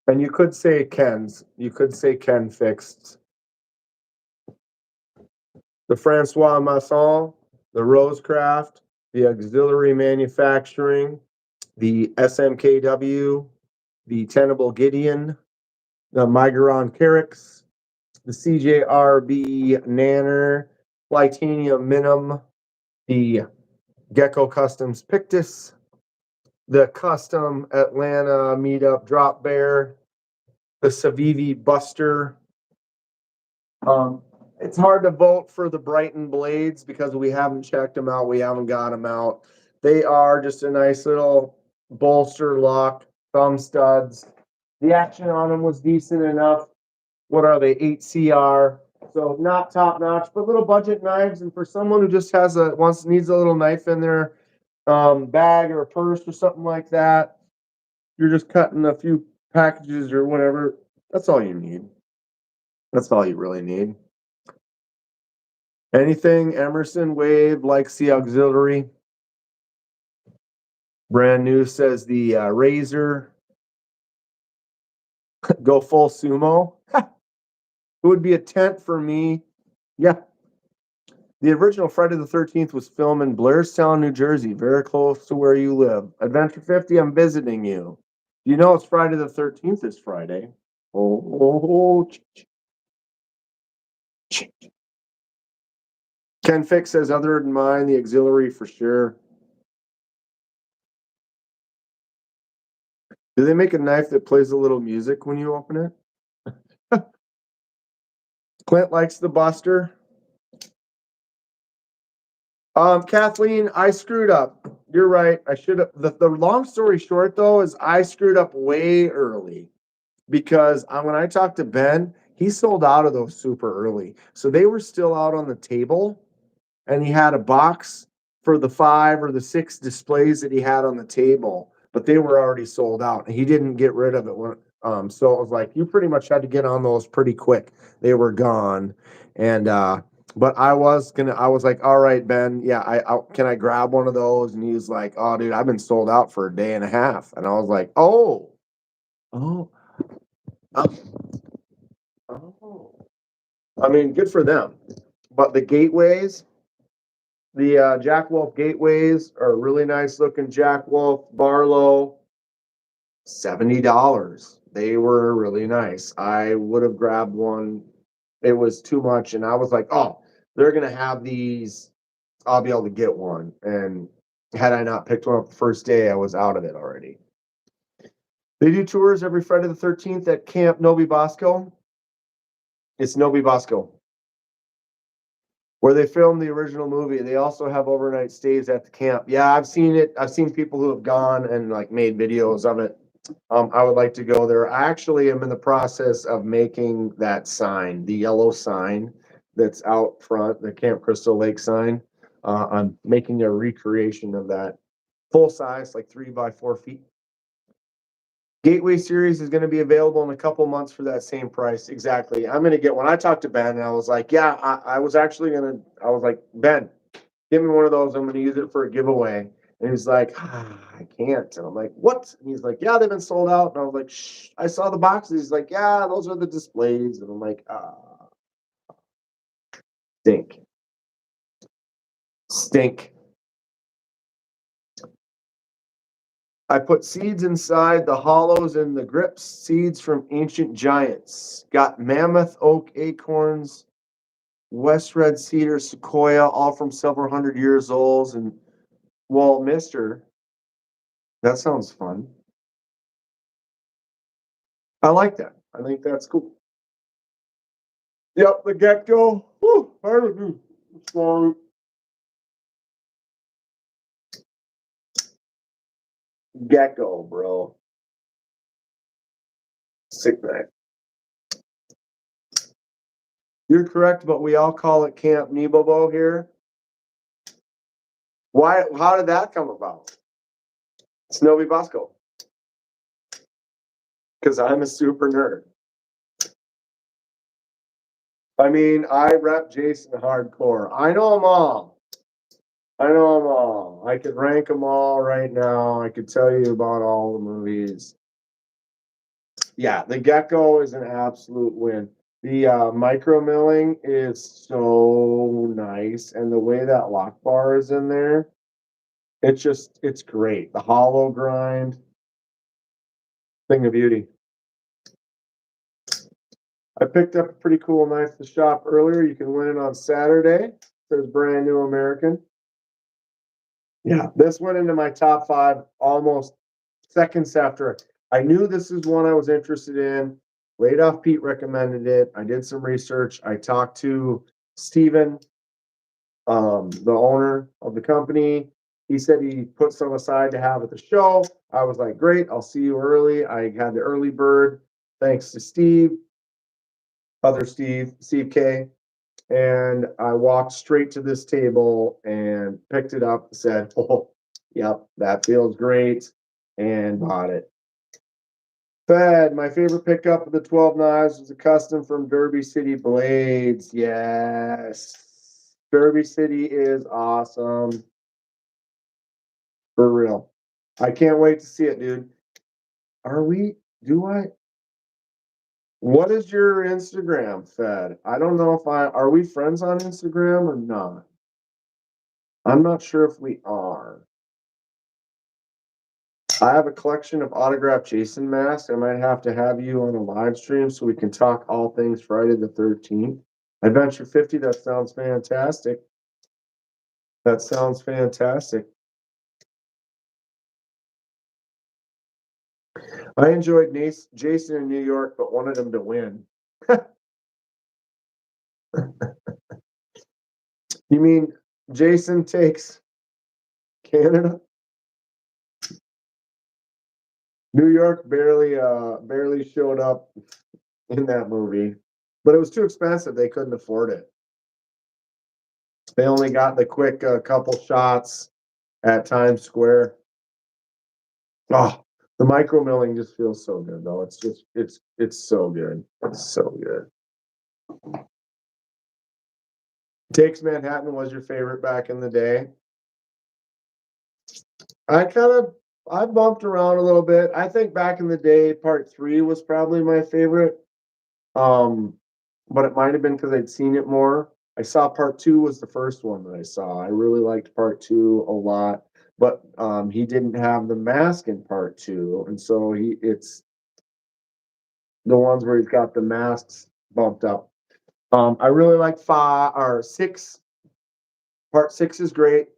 And you could say Ken's. You could say Ken fixed. The Francois Masson, the Rosecraft, the Auxiliary Manufacturing, the SMKW, the Tenable Gideon, the Migron Carrix, the CJRB Nanner, Titanium Minim, the Gecko Customs Pictis, the Custom Atlanta Meetup Drop Bear, the Savivi Buster. It's hard to vote for the Brighton Blades because we haven't checked them out. We haven't got them out. They are just a nice little bolster lock, thumb studs. The action on them was decent enough. What are they? 8CR. So not top notch, but little budget knives. And for someone who just has needs a little knife in their bag or a purse or something like that, you're just cutting a few packages or whatever. That's all you need. That's all you really need. Anything Emerson Wave likes the auxiliary. Brand new says the Razor. Go full sumo. It would be a tent for me. Yeah. The original Friday the 13th was filmed in Blairstown, New Jersey, very close to where you live. Adventure 50, I'm visiting you. You know it's Friday the 13th is Friday. Ken Fix says, other than mine, the auxiliary for sure. Do they make a knife that plays a little music when you open it? Clint likes the Buster. Kathleen, I screwed up. You're right. I should have. The long story short, though, is I screwed up way early because when I talked to Ben, he sold out of those super early. So they were still out on the table, and he had a box for the 5 or the 6 displays that he had on the table, but they were already sold out. And he didn't get rid of it. So it was like, you pretty much had to get on those pretty quick. They were gone. And, but I was like, all right, Ben, yeah, can I grab one of those? And he was like, oh, dude, I've been sold out for a day and a half. And I was like, oh. I mean, good for them. But the gateways, the Jack Wolf gateways are really nice looking Jack Wolf Barlow. $70. They were really nice. I would have grabbed one. It was too much. And I was like, oh, they're going to have these. I'll be able to get one. And had I not picked one up the first day, I was out of it already. They do tours every Friday the 13th at Camp Novi Bosco. It's Novi Bosco, where they filmed the original movie. They also have overnight stays at the camp. Yeah, I've seen it. I've seen people who have gone and like made videos of it. I would like to go there. I actually am in the process of making that sign, the yellow sign that's out front, the Camp Crystal Lake sign. I'm making a recreation of that, full size, like 3x4 feet. Gateway Series is going to be available in a couple months for that same price. Exactly. I'm going to get one. I talked to Ben and I was like, yeah, I was like, Ben, give me one of those. I'm going to use it for a giveaway. And he's like, I can't. And I'm like, what? And he's like, yeah, they've been sold out. And I was like, shh, I saw the boxes. He's like, yeah, those are the displays. And I'm like, stink. I put seeds inside the hollows and the grips, seeds from ancient giants. Got mammoth oak acorns, West red cedar, sequoia, all from several hundred years old. And well, mister, that sounds fun. I like that. I think that's cool. Yep, the gecko. Whew, hard to do. Sorry. Gecko, bro. Sick night. You're correct, but we all call it Camp Nebobo here. Why? How did that come about? It's Novi Bosco. Because I'm a super nerd. I mean, I rep Jason hardcore. I know them all. I could rank them all right now. I could tell you about all the movies. Yeah, the gecko is an absolute win. The micro milling is so nice, and the way that lock bar is in there, it's great. The hollow grind, thing of beauty. I picked up a pretty cool knife at the shop earlier. You can win it on Saturday. It says brand new American. Yeah, this went into my top 5 almost seconds after. I knew this is one I was interested in. Laid Off Pete recommended it. I did some research. I talked to Steven, the owner of the company. He said he put some aside to have at the show. I was like, great, I'll see you early. I had the early bird, thanks to Steve, Steve K. And I walked straight to this table and picked it up and said, oh, yep, that feels great, and bought it. Fed, my favorite pickup of the 12 knives was a custom from Derby City Blades. Yes. Derby City is awesome. For real. I can't wait to see it, dude. What is your Instagram, Fed? I don't know if are we friends on Instagram or not? I'm not sure if we are. I have a collection of autographed Jason masks. I might have to have you on a live stream so we can talk all things Friday the 13th. Adventure 50, that sounds fantastic. That sounds fantastic. I enjoyed Jason in New York, but wanted him to win. You mean Jason takes Canada? New York barely showed up in that movie, but it was too expensive. They couldn't afford it. They only got the quick couple shots at Times Square. Oh, the micro milling just feels so good, though. It's so good. It's so good. Takes Manhattan was your favorite back in the day. I bumped around a little bit. I think back in the day, part 3 was probably my favorite. But it might have been because I'd seen it more. I saw part 2 was the first one that I saw. I really liked part 2 a lot. but he didn't have the mask in part 2, and so it's the ones where he's got the masks bumped up. I really like 6. Part 6 is great.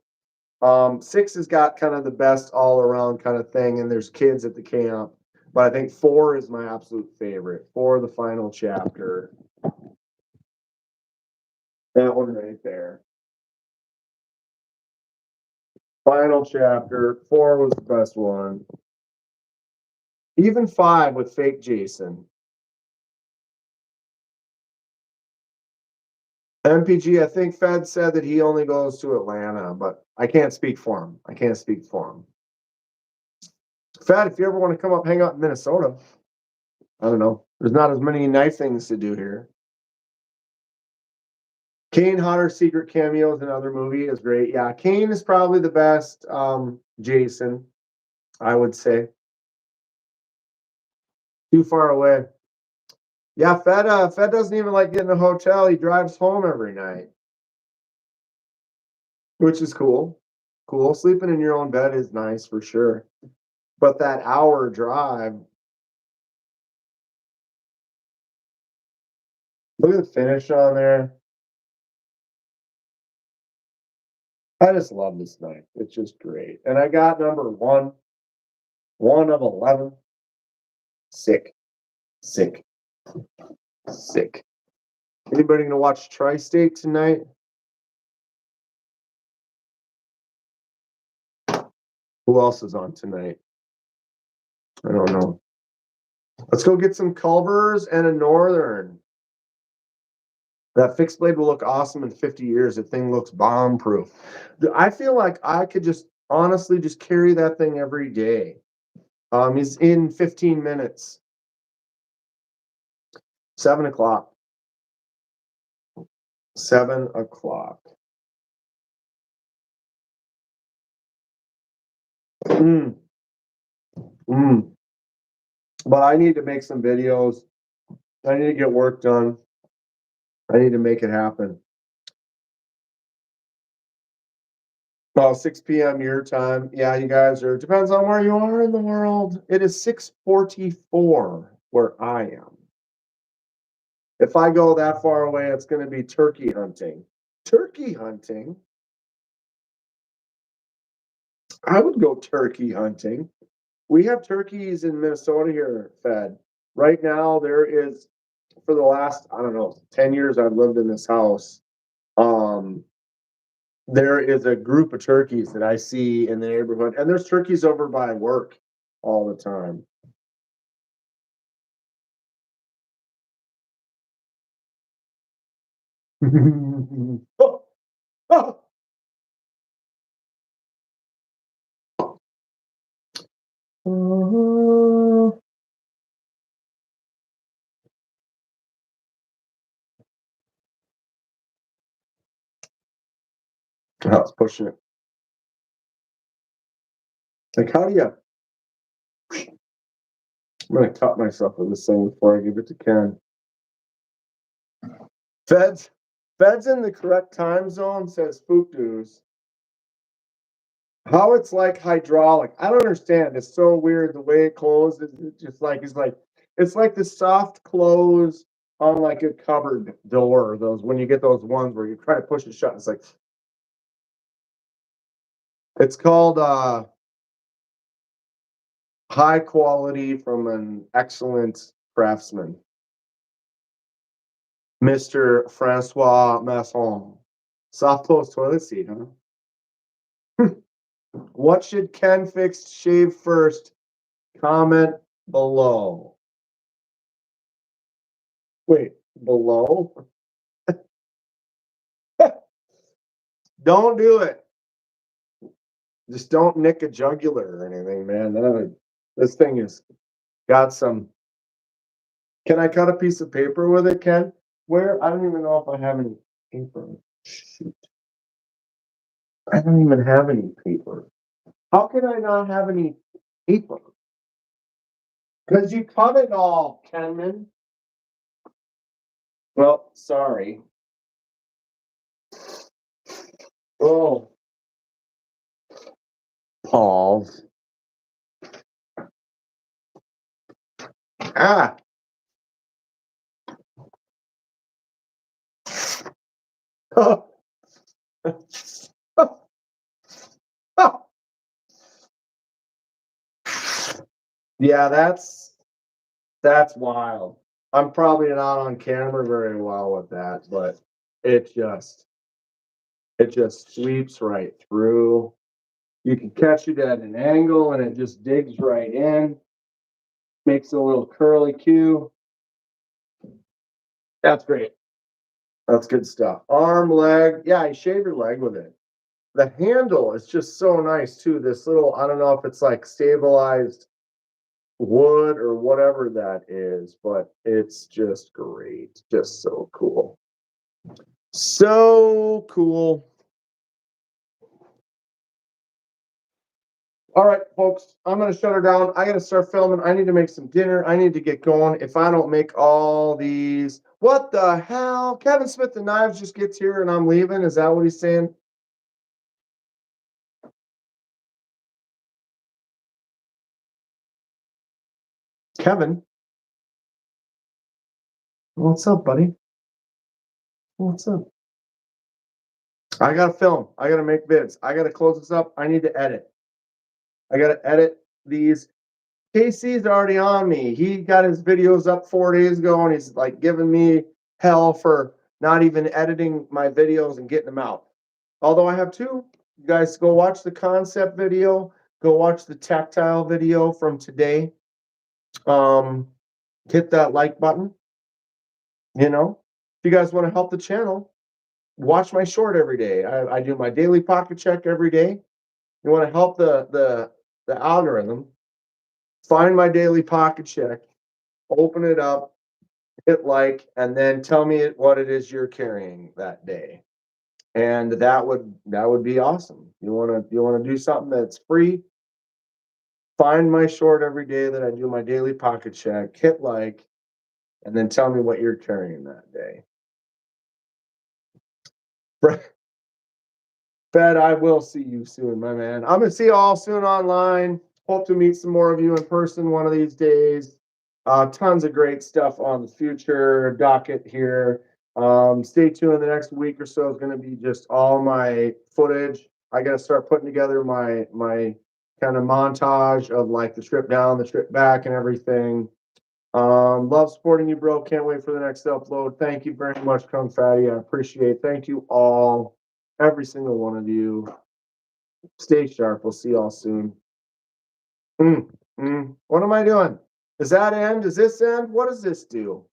6 has got kind of the best all around kind of thing, and there's kids at the camp. But I think 4 is my absolute favorite. 4, the final chapter. That one right there. Final chapter. 4 was the best one. Even 5 with fake Jason. MPG, I think Fed said that he only goes to Atlanta, but I can't speak for him. Fed, if you ever want to come up, hang out in Minnesota, I don't know. There's not as many nice things to do here. Kane Hodder's secret cameos in another movie is great. Yeah, Kane is probably the best Jason, I would say. Too far away. Yeah, Fed doesn't even like getting a hotel. He drives home every night, which is cool. Cool. Sleeping in your own bed is nice for sure. But that hour drive, look at the finish on there. I just love this knife. It's just great. And I got number 1 of 11. Sick. Anybody gonna watch Tri-State tonight? Who else is on tonight? I don't know. Let's go get some Culvers and a Northern. That fixed blade will look awesome in 50 years. The thing looks bomb proof. I feel like I could just honestly just carry that thing every day. He's in 15 minutes. 7 o'clock. 7 o'clock. But I need to make some videos. I need to get work done. I need to make it happen. 6 p.m. your time. Yeah, you guys are. Depends on where you are in the world. It is 6:44 where I am. If I go that far away, it's going to be turkey hunting. Turkey hunting? I would go turkey hunting. We have turkeys in Minnesota here fed. Right now, there is, for the last, 10 years I've lived in this house, there is a group of turkeys that I see in the neighborhood, and there's turkeys over by work all the time. Oh, oh. I was pushing it. Like, how do you? I'm gonna cut myself with this thing before I give it to Ken. Fed's in the correct time zone, says Spook News. How it's like hydraulic. I don't understand. It's so weird the way it closes. It's just like it's like the soft close on like a cupboard door. Those when you get those ones where you try to push it shut. It's like it's called high quality from an excellent craftsman. Mr. Francois Masson. Soft close toilet seat, huh? What should Ken fix shave first? Comment below. Wait, below? Don't do it. Just don't nick a jugular or anything, man. This thing has got some. Can I cut a piece of paper with it, Ken? Where? I don't even know if I have any paper. Shoot. I don't even have any paper. How can I not have any paper? Because you cut it all, Kenman. Well, sorry. Oh. Balls. Ah. Oh. Yeah, that's wild. I'm probably not on camera very well with that, but it just sweeps right through. You can catch it at an angle and it just digs right in. Makes a little curly Q. That's great. That's good stuff. Arm, leg. Yeah, you shave your leg with it. The handle is just so nice too. This little, I don't know if it's like stabilized wood or whatever that is, but it's just great. Just so cool. So cool. All right, folks, I'm going to shut her down. I got to start filming. I need to make some dinner. I need to get going. If I don't make all these, what the hell? Kevin Smith the Knives just gets here and I'm leaving. Is that what he's saying? Kevin? What's up, buddy? What's up? I got to film. I got to make vids. I got to close this up. I need to edit. I got to edit these. KC's already on me. He got his videos up 4 days ago and he's like giving me hell for not even editing my videos and getting them out. Although I have two. You guys go watch the concept video. Go watch the tactile video from today. Hit that like button. You know, if you guys want to help the channel, watch my short every day. I do my daily pocket check every day. You want to help the algorithm, find my daily pocket check, open it up, hit like, and then tell me what it is you're carrying that day. And that would be awesome. You wanna do something that's free? Find my short every day that I do my daily pocket check, hit like, and then tell me what you're carrying that day. Fed, I will see you soon, my man. I'm gonna see you all soon online. Hope to meet some more of you in person one of these days. Tons of great stuff on the future docket here. Stay tuned. The next week or so is going to be just all my footage. I got to start putting together my kind of montage of like the trip down, the trip back, and everything. Love supporting you, bro. Can't wait for the next upload. Thank you very much, Kung Fatty. I appreciate it. Thank you all, every single one of you. Stay sharp. We'll see y'all soon. What am I doing? Does that end? Does this end? What does this do?